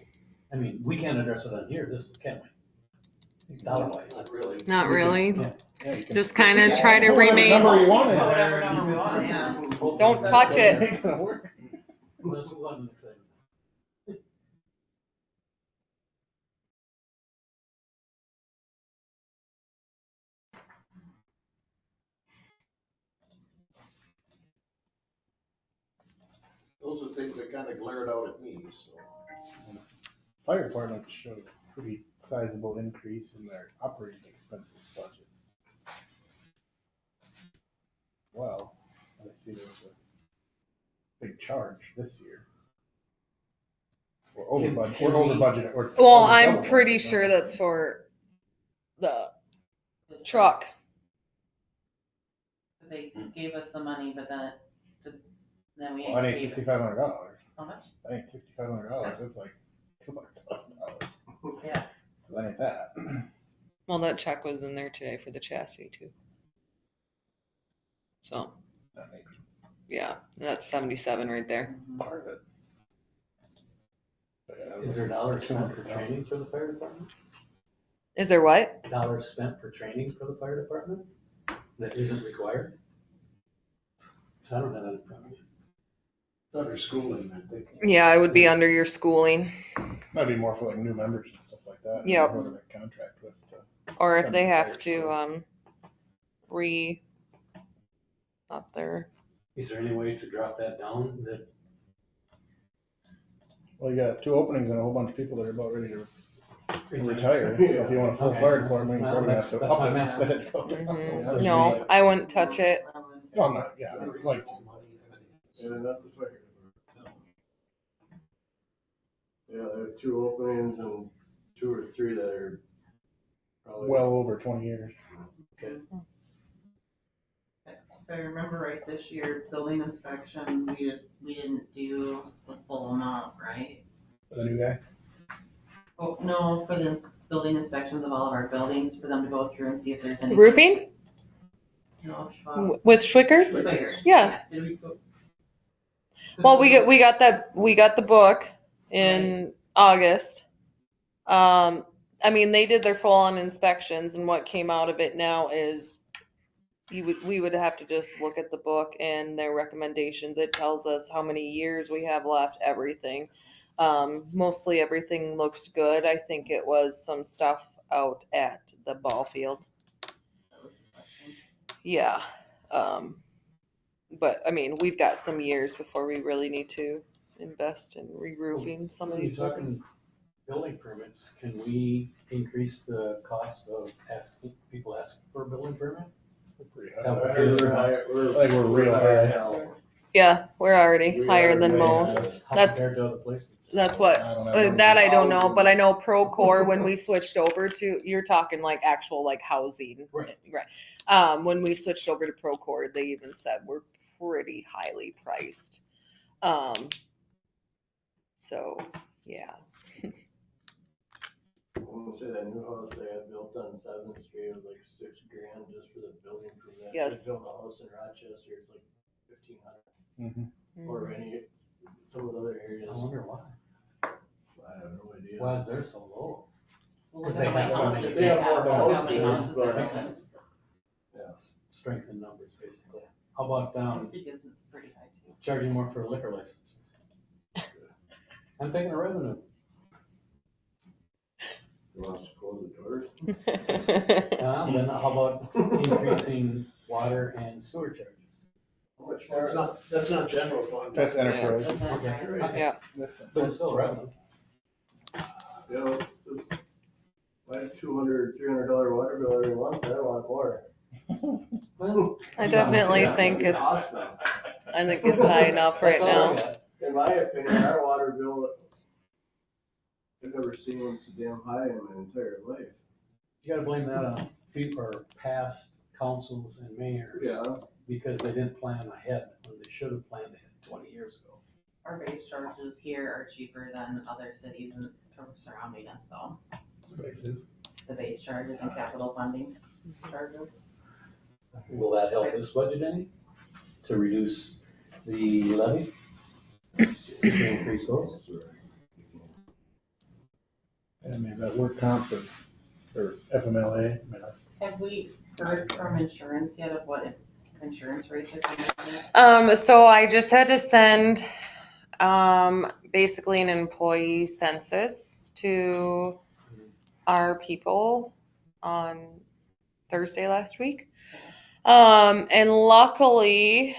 I mean, we can't address it on here, this, can we? Dollar wise. Not really. Not really. Yeah. Yeah, you can- Just kind of try to Put whatever remain. number you want in put there. whatever number we want, yeah. Don't touch it. Ain't gonna work. Let's move on to the next item. Those are things that kind of glared out at me, so. Fire department showed a pretty sizable increase in their operating expenses budget. Well, I see there was a big charge this year. We're over budget, we're over budget. we're Well, over I'm double pretty budget, sure no? that's for the truck. Cause they gave us the money, but then we Well, that ain't ain't paid. $6,500. How much? That ain't $6,500, that's like $200,000. Yeah. So that ain't that. Well, that check was in there today for the chassis too. So, That may be yeah, that's 77 right there. part of it. But yeah, that was Is there dollars spent for 200,000. training for the fire department? Is there what? Dollars spent for training for the fire department that isn't required? So I don't have that in front of me. Under schooling, I think. Yeah, it would be under your schooling. Might be more for like new members and stuff like that. Yep. Whoever they contract with to. Or if send they the have fire to, up there. Is there any way to drop that down that? Well, you got 2 openings and a whole bunch of people that are about ready to retire. So if you want a full Okay. fire department, you Well, probably have to that's up what it I'm instead asking. of go down. Mhm. No, I wouldn't touch it. No, I'm not, yeah, I would like to. Yeah, not the fire department. Yeah, there are 2 openings and 2 or 3 that are probably. Well over 20 years. If I remember right, this year, building inspections, we didn't do the full amount, right? For the new guy. Oh, no, for the building inspections of all of our buildings, for them to go through and see if there's any. Roofing? No, Schwab. With Schwickert's? Schwiggers. Yeah. Did we go? Well, we got the book in August. I mean, they did their full on inspections, and what came out of it now is we would have to just look at the book and their recommendations. It tells us how many years we have left, everything. Mostly everything looks good. I think it was some stuff out at the ball field. Yeah. But I mean, we've got some years before we really need to invest in re-roofing some of these You're talking buildings. building permits, can we increase the cost of people asking for a building permit? We're pretty Yeah, high. We're I think we're real high. Yeah, we're already We higher are than way most. How That's compared to other places? what, I don't have that I don't know, Housing. but I know Procore, when we switched over to, you're talking like actual like housing. Right. Right. When we switched over to Procore, they even said we're pretty highly priced. So, yeah. I want to say that new house they had built on 7th Street was like $6,000 just for the building permit. Yes. They built a house in Rochester, it's like 1,500. Mhm. Or some of the other areas. I wonder why. I have no idea. Why is theirs so low? Well, Because look they how many have so many- houses they have more Look how many houses, houses but- they're Makes building. sense. Strength in numbers, basically. How about Mystic is pretty high too. charging more for liquor licenses? I'm thinking of revenue. You want us to close the doors? Then how about increasing water and sewer charges? How much more? That's not general fund. That's enterprise. Is that Okay. right? Yeah. But it's still revenue. You know, it's my $200, $300 water bill every month, I want more. Well, I definitely yeah, think it's, Awesome. I think it's high enough right that's all I now. got. In my opinion, our water bill, I've never seen one so damn high in my entire life. You gotta blame that on or past councils and mayors. Yeah. Because they didn't plan ahead when they should have planned ahead 20 years ago. Our base charges here are cheaper than other cities in surrounding us though. Bases. The base charges and capital funding charges. Will that help this budget any? To reduce the levy? To increase those? And maybe that work comp or FMLA, I mean, that's. Have we heard from insurance yet of what insurance rates are coming in? So I just had to send, basically an employee census to our people on Thursday last week. And luckily,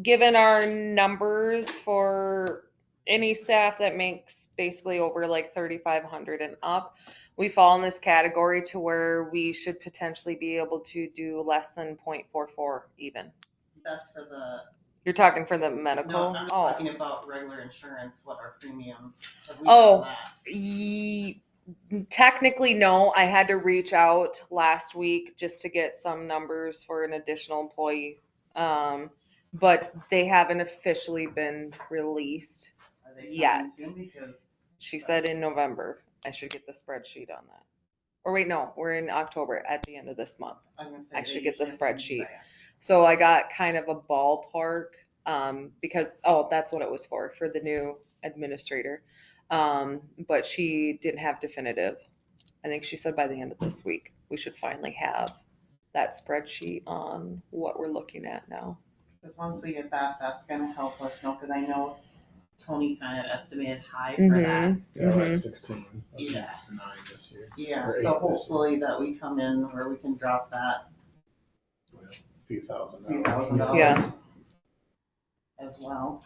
given our numbers for any staff that makes basically over like 3,500 and up, we fall in this category to where we should potentially be able to do less than 0.44 even. That's for the, You're talking for the medical? no, I'm Oh. talking about regular insurance, what our premiums. Have we Oh. done that? Technically, no. I had to reach out last week just to get some numbers for an additional employee. But they haven't officially been released Are they coming yet. soon? Because She said in November. I should get the spreadsheet on that. Or wait, no, we're in October at the end of this month. I was gonna say. I they should get the usually have to do spreadsheet. that. So I got kind of a ballpark, because, that's what it was for the new administrator. But she didn't have definitive. I think she said by the end of this week, we should finally have that spreadsheet on what we're looking at now. Because once we get that, that's gonna help us know, because I know Tony kind of estimated high for Mhm. that. Yeah, like Mhm. 16. That's Yeah. next 9 this year. Yeah, Or 8 so this year. hopefully that we come in where we can drop that A few thousand. few $1,000 Yeah. as well.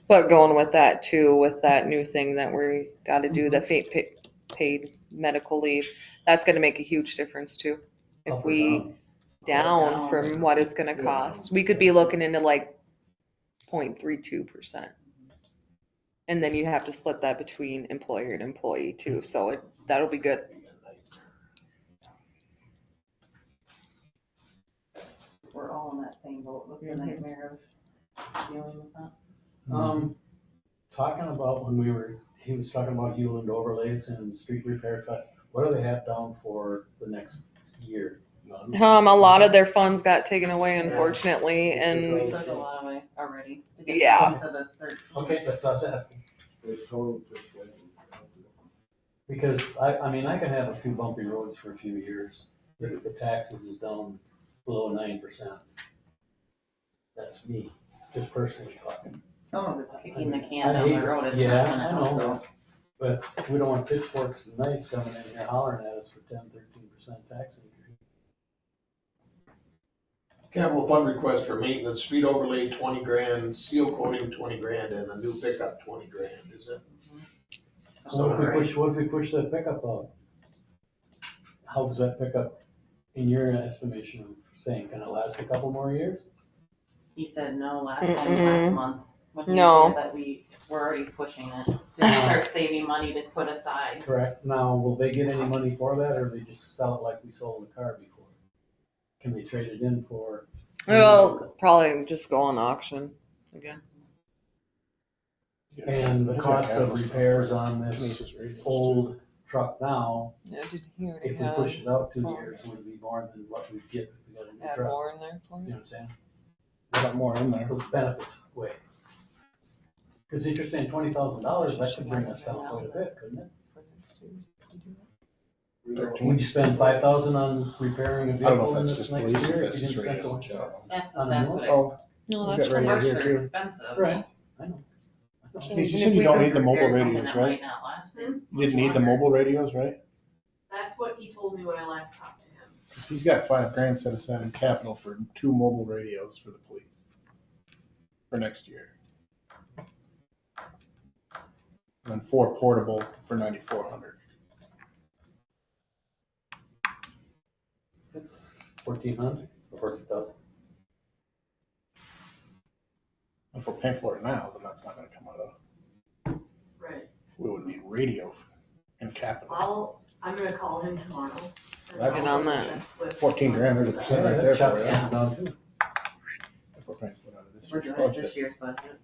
But going with that too, with that new thing that we got to do, the paid medical leave, that's going to make a huge difference too. If Up or we down? down from what it's going to cost, we could be looking into like 0.32%. And then you have to split that between employer and employee too. So that'll be good. We're all in that same boat with the nightmare of dealing with that. Talking about he was talking about Uland overlays and street repair cuts. What do they have down for the next year? None? A lot of their funds got taken away, unfortunately, We and took a lot away already to get Yeah. down to this 13. Okay, that's what I was asking. It's totally just like- Because I mean, I can have a few bumpy roads for a few years if the taxes is down below 9%. That's me, just personally talking. Some of it's kicking the I can down hate- the road, it's yeah, not gonna I help know. though. But we don't want pitchforks and knives coming in here hollering at us for 10-13% tax increase. Capital fund request for maintenance, street overlay 20 grand, seal coating 20 grand, and a new pickup 20 grand, is it? What if we push that pickup up? How does that pickup, in your estimation of saying, can it last a couple more years? He said no last month. When he No. said that we're already pushing it to start saving money to put aside. Correct. Now, will they get any money for that, or they just sell it like we sold the car before? Can they trade it in for? it'll probably just go on auction again. And the There's cost that of capital repairs stuff. on this Tenacious radios, too. old truck now, Yeah, did he already if we have push it out 2 years, would be more than what we'd get if we got a new add truck. more in there for You know you? what I'm saying? A lot more in there. For benefits way. Because if you're saying $20,000, that could bring us down quite a bit, couldn't it? Would you spend 5,000 on repairing a I don't know vehicle if in that's this just next police, year? if if that's you just didn't spend radio the- jobs. That's On what the I, Oh, No, we that's got radio parts here are too. expensive. Right. I know. So You even said if you we don't could need the mobile Repair something radios, that might right? not last. You didn't need the mobile radios, right? That's what he told me when I last talked to him. 'Cause he's got $5,000 set aside in capital for 2 mobile radios for the police for next year. And then 4 portable for 9,400. It's 1,400 or 14,000. If we're paying for it now, then that's not gonna come out of, Right. we would need radio in capital. I'm gonna call him tomorrow. That's- Get on that. $14,000, there's a percent right there for you. Yeah, down too. If we're paying for it out of this We're year's doing it budget. this year's budget.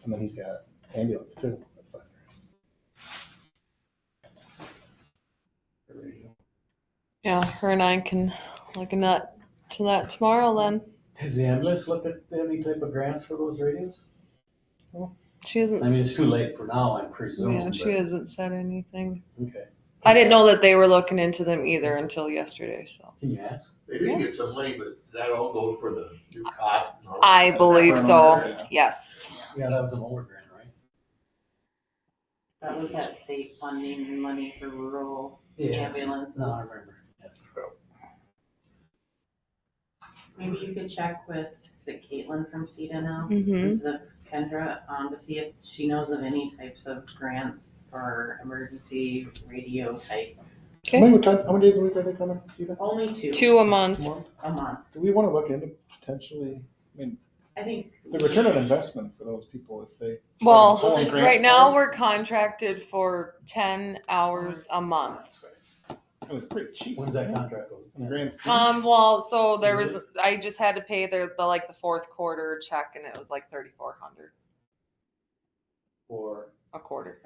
And then he's got ambulance too. at $5,000. Yeah, her and I can look at to that tomorrow then. Has the ambulance looked at any type of grants for those radios? She hasn't, I mean, it's too late for now, I'm presuming. yeah, she hasn't said anything. but- Okay. I didn't know that they were looking into them either until yesterday, so. Can you ask? They did get some money, but that all goes for the new cot and all I that. believe so, yes. Yeah, that was an older grant, right? That was that state funding money for rural Yes. ambulances. No, I remember, yes. Maybe you could check with, is it Caitlin from CETA now? Mm-hmm. Instead of Kendra, to see if she knows of any types of grants for emergency radio type. How many days a week are they coming? See that? Only 2 2 a month. a month. Do we want to look into potentially, I mean, I think. the return on investment for those people if they. Well, pulling grants right now for we're contracted for 10 hours a month. it, and it's pretty cheap. When's that contract over? In the grand scheme. Well, so there was, I just had to pay the 4th quarter check and it was like 3,400 For, a quarter.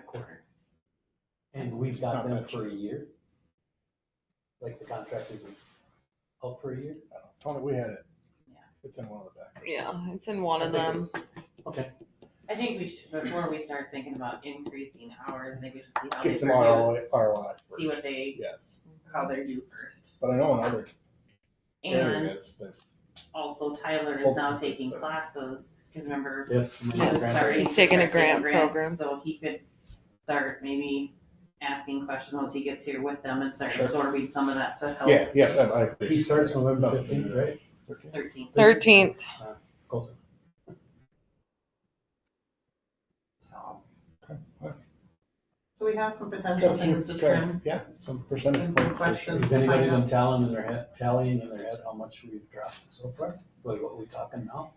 and we've It's got not them that for a year? Like the contract is out for a year? I don't know. Tony, we had it. Yeah. It's in one of the back. Yeah, it's in one of them. Okay. I think we should, before we start thinking about increasing hours, I think we should see how Get they some ROI, produce, first. see what they, Yes, how they do first. but I know in other And areas, that also Tyler is Folks now can put taking stuff. classes, because remember, Yes. he was Yes, starting he's to taking a start taking grant program. So he could start maybe asking questions once he gets here with them and start Sure. absorbing some of that to help. yeah, I agree. He starts November 15th, right? 13th. 13th. Close. So. Okay. So we have some potential things to trim. Yeah, some percentage And some points. for sure. questions. Has anybody Find been out. tallying in their head how much we've dropped so far? Like what we talking now?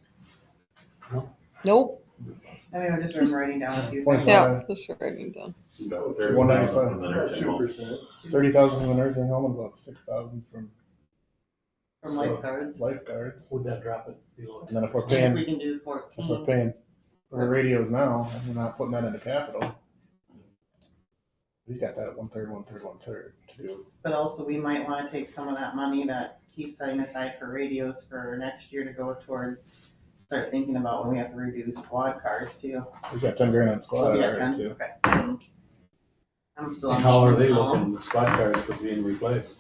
Nope. I mean, I just remember writing down a few things. 25. Yeah, just writing down. About 195. 30,000 from the nursing home. 2%. 30,000 from the nursing home and about 6,000 from From lifeguards. lifeguards. Would that drop it below? And then if we're And if paying, we can do if we're 14, paying for the radios now, and we're not putting that into capital. He's got that at 1/3, 1/3, 1/3 to do. but also we might wanna take some of that money that he's setting aside for radios for next year to go towards, start thinking about when we have to reduce squad cars too. He's got 10 grand on squad So, yeah, already 10? too. Okay. I'm still on. And how are they maintenance column. looking, the squad cars for being replaced?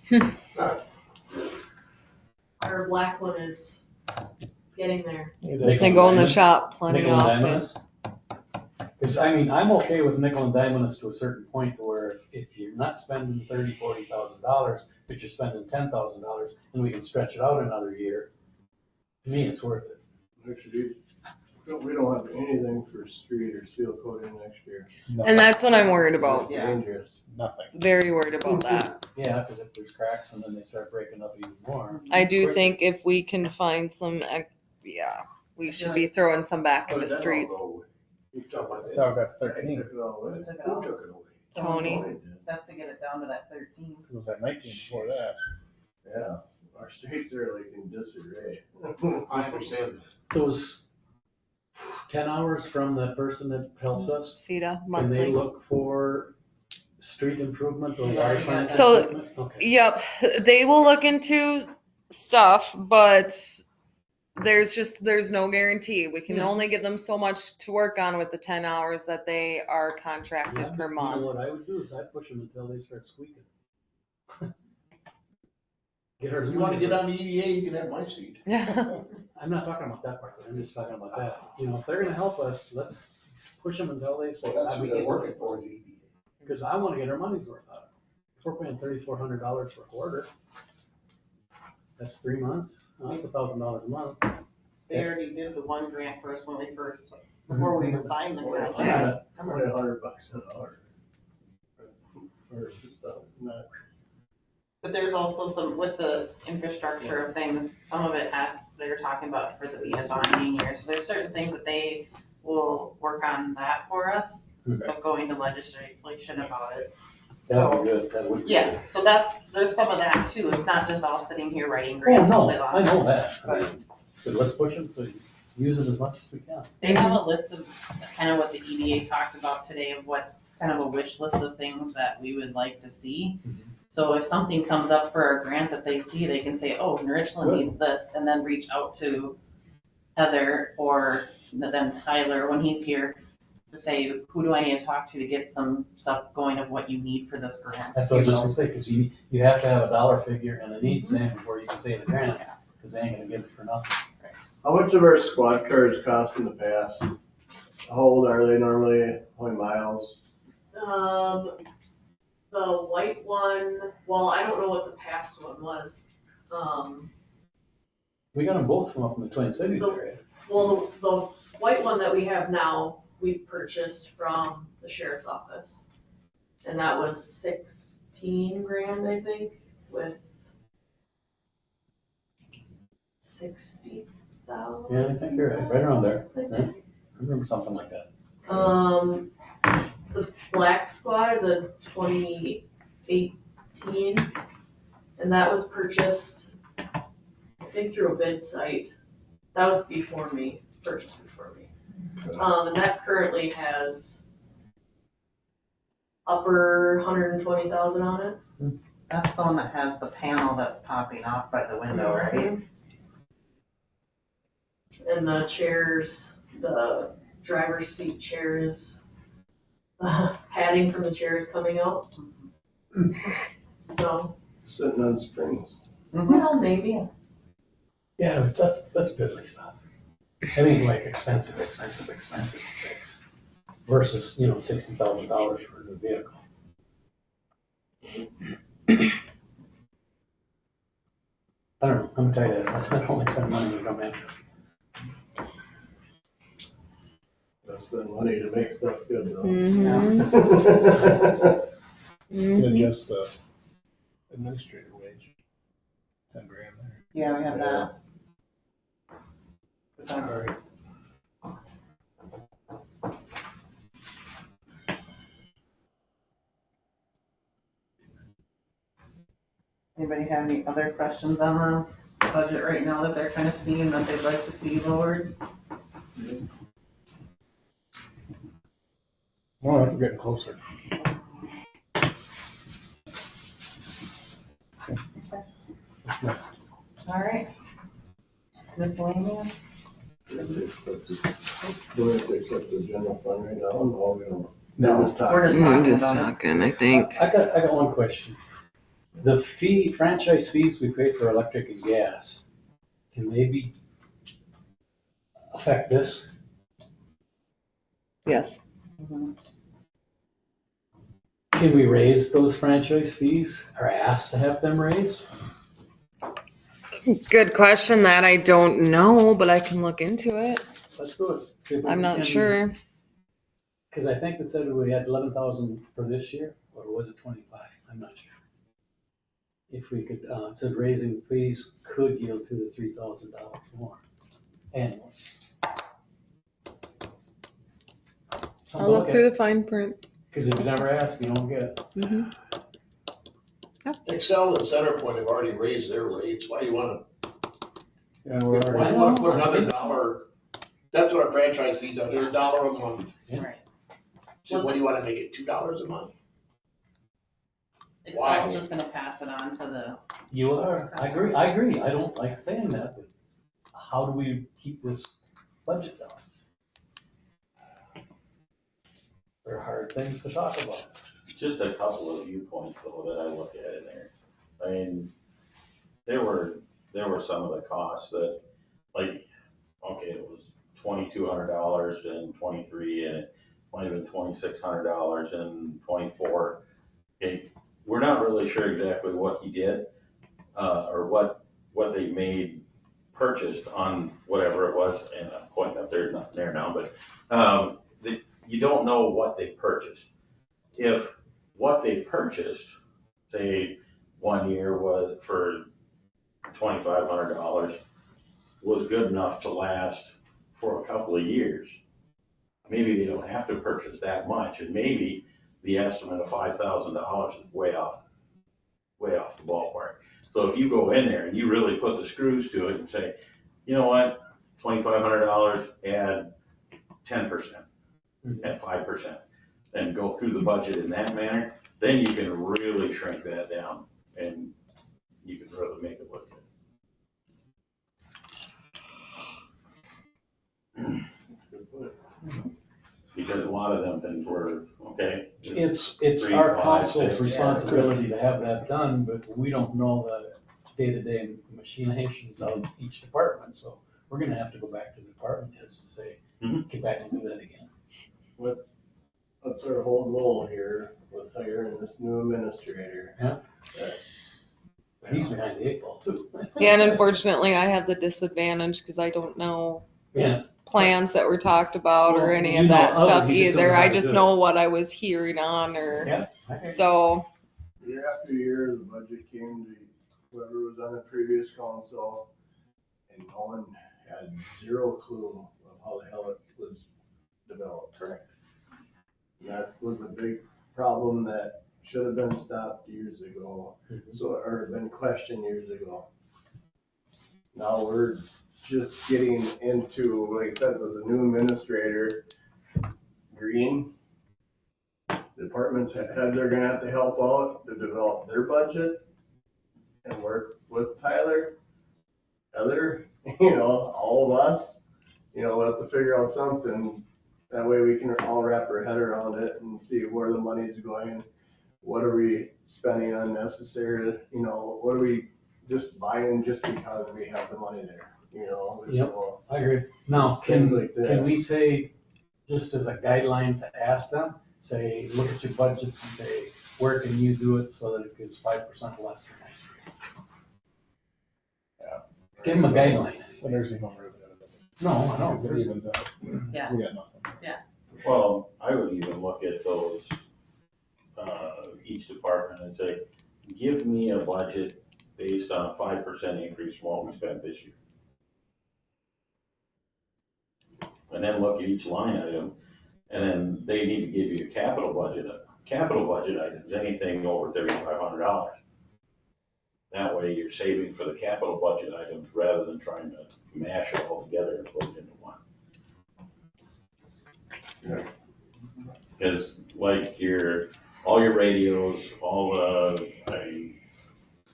Our black one is getting there. They go in the shop plenty Nickel and often. diamond? Because, I mean, I'm okay with nickel and diamond to a certain point where if you're not spending $30,000-$40,000, but you're spending $10,000 and we can stretch it out another year, to me, it's worth it. Actually, we don't have anything for street or seal coating next year. And that's what I'm worried about. Yeah. Dangerous. Nothing. Very worried about that. Yeah, because if there's cracks and then they start breaking up even more. I do think if we can find some, we should be throwing some back in the streets. That's how I got to 13. Took it all away. Who took it Who off? took it away? Tony. That's to get it down to that 13. Because it was at 19 before that. Yeah, our streets are like in disarray. I understand that. Those 10 hours from the person that helps us, CETA when they monthly. look for street improvement or water plant So- improvement? Okay. Yep, they will look into stuff, but there's no guarantee. We can Yeah. only give them so much to work on with the 10 hours that they are contracted Yeah, per you know month. what I would do is I'd push them until they start squeaking. Get our If you wanna money's get worth. on the EDA, you can have my seat. I'm not talking about that part, but I'm just talking about that. You know, if they're gonna help us, let's push them until they say, So that's "Ah, who we they're can't do working it." for is EDA. Because I wanna get our money's worth out of it. We're paying $3,400 per quarter. That's 3 months. Well, that's $1,000 a month. They already did the one grant for us when we first, before we even signed the grant. I'm only $100 an hour. Or something, not. But there's also some, with the infrastructure of things, some of it they're talking about for the BETA bonding year. So there's certain things that they will work on that for us, but going to legislation about it. That would be good. That would be Yes, so there's some of that too. It's not just all sitting here writing good. grants Oh, all no, day long. I know that. I mean, but let's push them to use it as much as we can. They have a list of kind of what the EDA talked about today of what kind of a wish list of things that we would like to see. So if something comes up for a grant that they see, they can say, oh, Richland needs this, and then reach out to Heather or then Tyler when he's here to say, who do I need to talk to get some stuff going of what you need for this grant? That's what I was just gonna say, because you have to have a dollar figure and a need saying before you can say the grant, because they ain't gonna give it for nothing. How much of our squad cars cost in the past? How old are they normally? How many miles? The white one, well, I don't know what the past one was. We got them both from up in the Twin Cities area. Well, the white one that we have now, we purchased from the sheriff's office. And that was 16 grand, I think, with 60,000. Yeah, I think you're right around there. I think. Yeah, I remember something like that. The black squad is a 2018, and that was purchased, I think, through a bid site. That was before me, purchased before me. And that currently has upper 120,000 on it. That's the one that has the panel that's popping off by the window, right? And the chairs, the driver's seat chairs, padding from the chairs coming out. So, Sitting on springs. well, maybe. Yeah, but that's piddly stuff. I mean, like expensive things versus, $60,000 for a new vehicle. I don't know, I'm tight ass, I don't like spending money when you don't have to. That's the money to make stuff good though. Adjust the administrative wage. 10 grand there. Yeah, we have that. Sorry. Anybody have any other questions on the budget right now that they're kind of seeing that they'd like to see lowered? Well, we're getting closer. Okay. What's next? All right. Miscellaneous? Do we have to accept the general fund right now? No, we don't. No, We're just talking about it. I think. I got one question. The franchise fees we pay for electric and gas, can they affect this? Yes. Can we raise those franchise fees or ask to have them raised? Good question that I don't know, but I can look into it. Let's do it. See if we I'm not can- sure. Because I think it said we had 11,000 for this year, or was it 25? I'm not sure. If we could, it said raising fees could yield $2,000 to $3,000 more annually. I'll look through the fine print. Because if you never ask, you don't get. Mhm. Excel and Centerpoint have already raised their rates. Why do you wanna, Yeah, we're why do already, you wanna put another dollar? That's what our franchise fees are. They're $1 a month. Right. So what do you wanna make it, $2 a month? Excel's just gonna pass it on to the, You are, I agree, I don't like saying that, but how do we keep this budget down? They're hard things to talk about. Just a couple of viewpoints though that I look at in there. I mean, there were some of the costs that, like, okay, it was $2,200 in 23 and it might have been $2,600 in 24. Okay, we're not really sure exactly what he did, or what they made purchased on whatever it was, and I'm pointing up there, not there now, but, you don't know what they purchased. If what they purchased, say, 1 year was for $2,500, was good enough to last for a couple of years, maybe they don't have to purchase that much, and maybe the estimate of $5,000 is way off the ballpark. So if you go in there and you really put the screws to it and say, you know what, $2,500, add 10%, add 5%, and go through the budget in that manner, then you can really shrink that down and you can really make it look good. Because a lot of them things were, okay. It's 3, our 5, council's 6. responsibility to have that done, but we don't know the day-to-day machinations of each department, so we're gonna have to go back to the department heads to say, get back and do that again. What's our whole goal here with hiring this new administrator? Yeah. He's behind the 8 ball too. Yeah, and unfortunately, I have the disadvantage because I don't know Yeah. plans that were talked about or Well, any you of know that of it, stuff you just don't know either. how I to just do know what I was hearing on or, Yeah. Okay. so, Year after year, the budget came to whoever was on the previous council, and no one had zero clue of how the hell it was developed. Correct. And that was a big problem that should have been stopped years ago, or been questioned years ago. Now we're just getting into, like I said, with the new administrator, Green, departments heads are gonna have to help out to develop their budget and work with Tyler. Other, all of us, we'll have to figure out something. That way we can all wrap our head around it and see where the money's going. What are we spending unnecessary? What are we just buying just because we have the money there? Yep, I agree. Now, can we say, just as a guideline to ask them, say, look at your budgets and say, where can you do it so that it gets 5% less than next year? Yeah. Give them a guideline. The nursing home revenue. No, I don't. Because it evens out. Yeah. So we got nothing. Well, I would even look at those, each department and say, give me a budget based on a 5% increase from what we spent this year. And then look at each line item, and then they need to give you a capital budget items, anything over $3,500. That way you're saving for the capital budget items rather than trying to mash it all together and put it into one. Because like all your radios,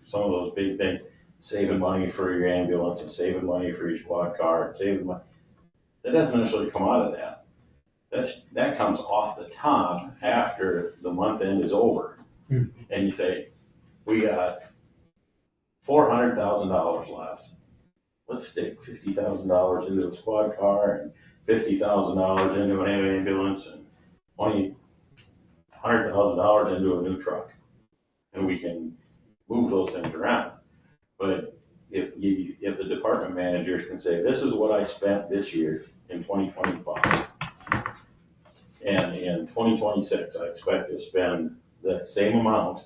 some of those big things, saving money for your ambulance and saving money for your squad car and saving money, that doesn't necessarily come out of that. That comes off the top after the month end is over. And you say, we got $400,000 left. Let's stick $50,000 into a squad car and $50,000 into an ambulance and $100,000 into a new truck. And we can move those things around. But if the department managers can say, this is what I spent this year in 2025. And in 2026, I expect to spend that same amount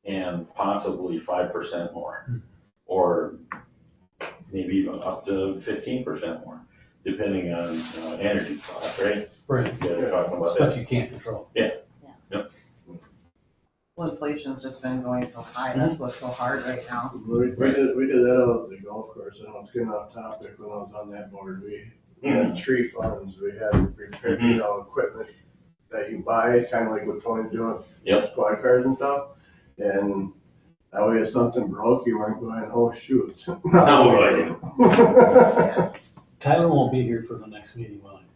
and possibly 5% more, or maybe even up to 15% more, depending on energy costs, right? Right. Yeah, they're talking about Stuff that. you can't control. Yeah. Well, inflation's just been going so high, that's what's so hard right now. We did that out at the golf course, and I was getting off topic when I was on that board. We had tree funds, we had equipment that you buy, kind of like what Tony's doing, squad cars and stuff. And that way if something broke, you weren't going, oh shoot. No, Tyler won't be here for the next meeting, will he?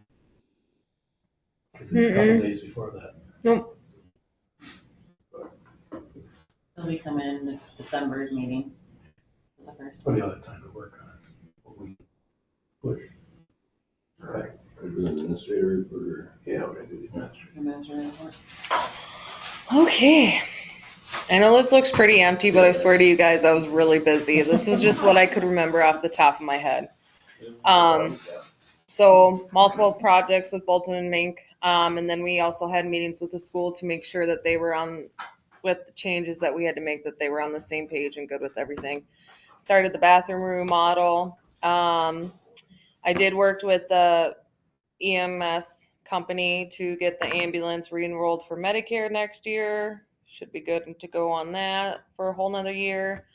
Because it's a couple days before that. Nope. He'll be coming in December's meeting. The first But one. he'll have time to work on it. What we push. Right. For the administrator, yeah, we're gonna do the administrator. Administrative report. Okay. I know this looks pretty empty, but I swear to you guys, I was really busy. This was just what I could remember off the top of my head. So multiple projects with Bolton and Mink. And then we also had meetings with the school to make sure that they were on, with the changes that we had to make, that they were on the same page and good with everything. Started the bathroom remodel. I did work with the EMS company to get the ambulance re-enrolled for Medicare next year. Should be good to go on that for a whole nother year.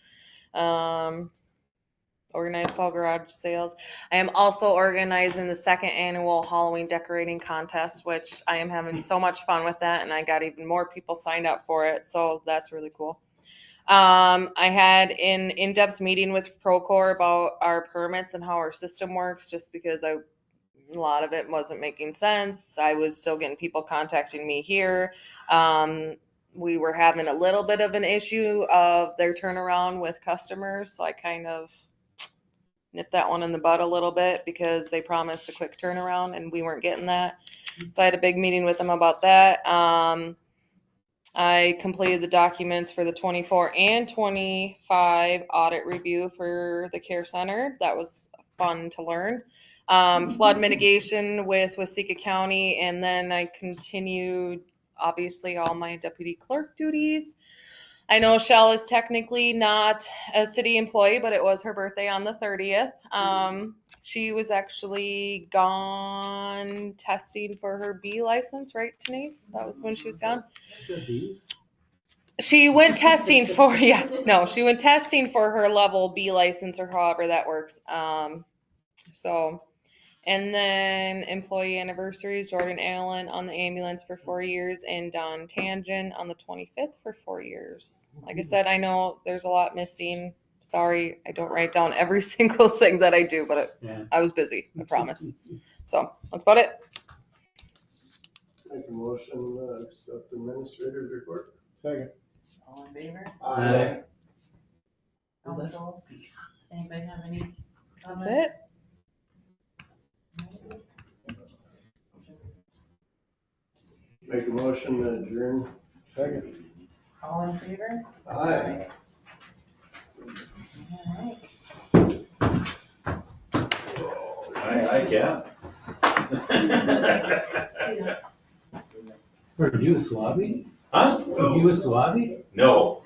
Organized fall garage sales. I am also organizing the second annual Halloween decorating contest, which I am having so much fun with that, and I got even more people signed up for it, so that's really cool. I had an in-depth meeting with Procore about our permits and how our system works, just because a lot of it wasn't making sense. I was still getting people contacting me here. We were having a little bit of an issue of their turnaround with customers, so I kind of nipped that one in the bud a little bit because they promised a quick turnaround and we weren't getting that. So I had a big meeting with them about that. I completed the documents for the 24 and 25 audit review for the care center. That was fun to learn. Flood mitigation with Waseca County, and then I continued obviously all my deputy clerk duties. I know Shell is technically not a city employee, but it was her birthday on the 30th. She was actually gone testing for her B license, right, Denise? That was when she was gone. She went testing for, she went testing for her level B license, or however that works. And then employee anniversaries, Jordan Allen on the ambulance for 4 years, and Don Tangent on the 25th for 4 years. Like I said, I know there's a lot missing. Sorry, I don't write down every single thing that I do, but I was busy, I promise. So that's about it. Make a motion to accept the administrator's report. Second. All in favor? Aye. Council, anybody have any comments? That's it. Make a motion to adjourn. Second. All in favor? Aye. I can. Are you a Swabby? Huh? Are you a Swabby? No.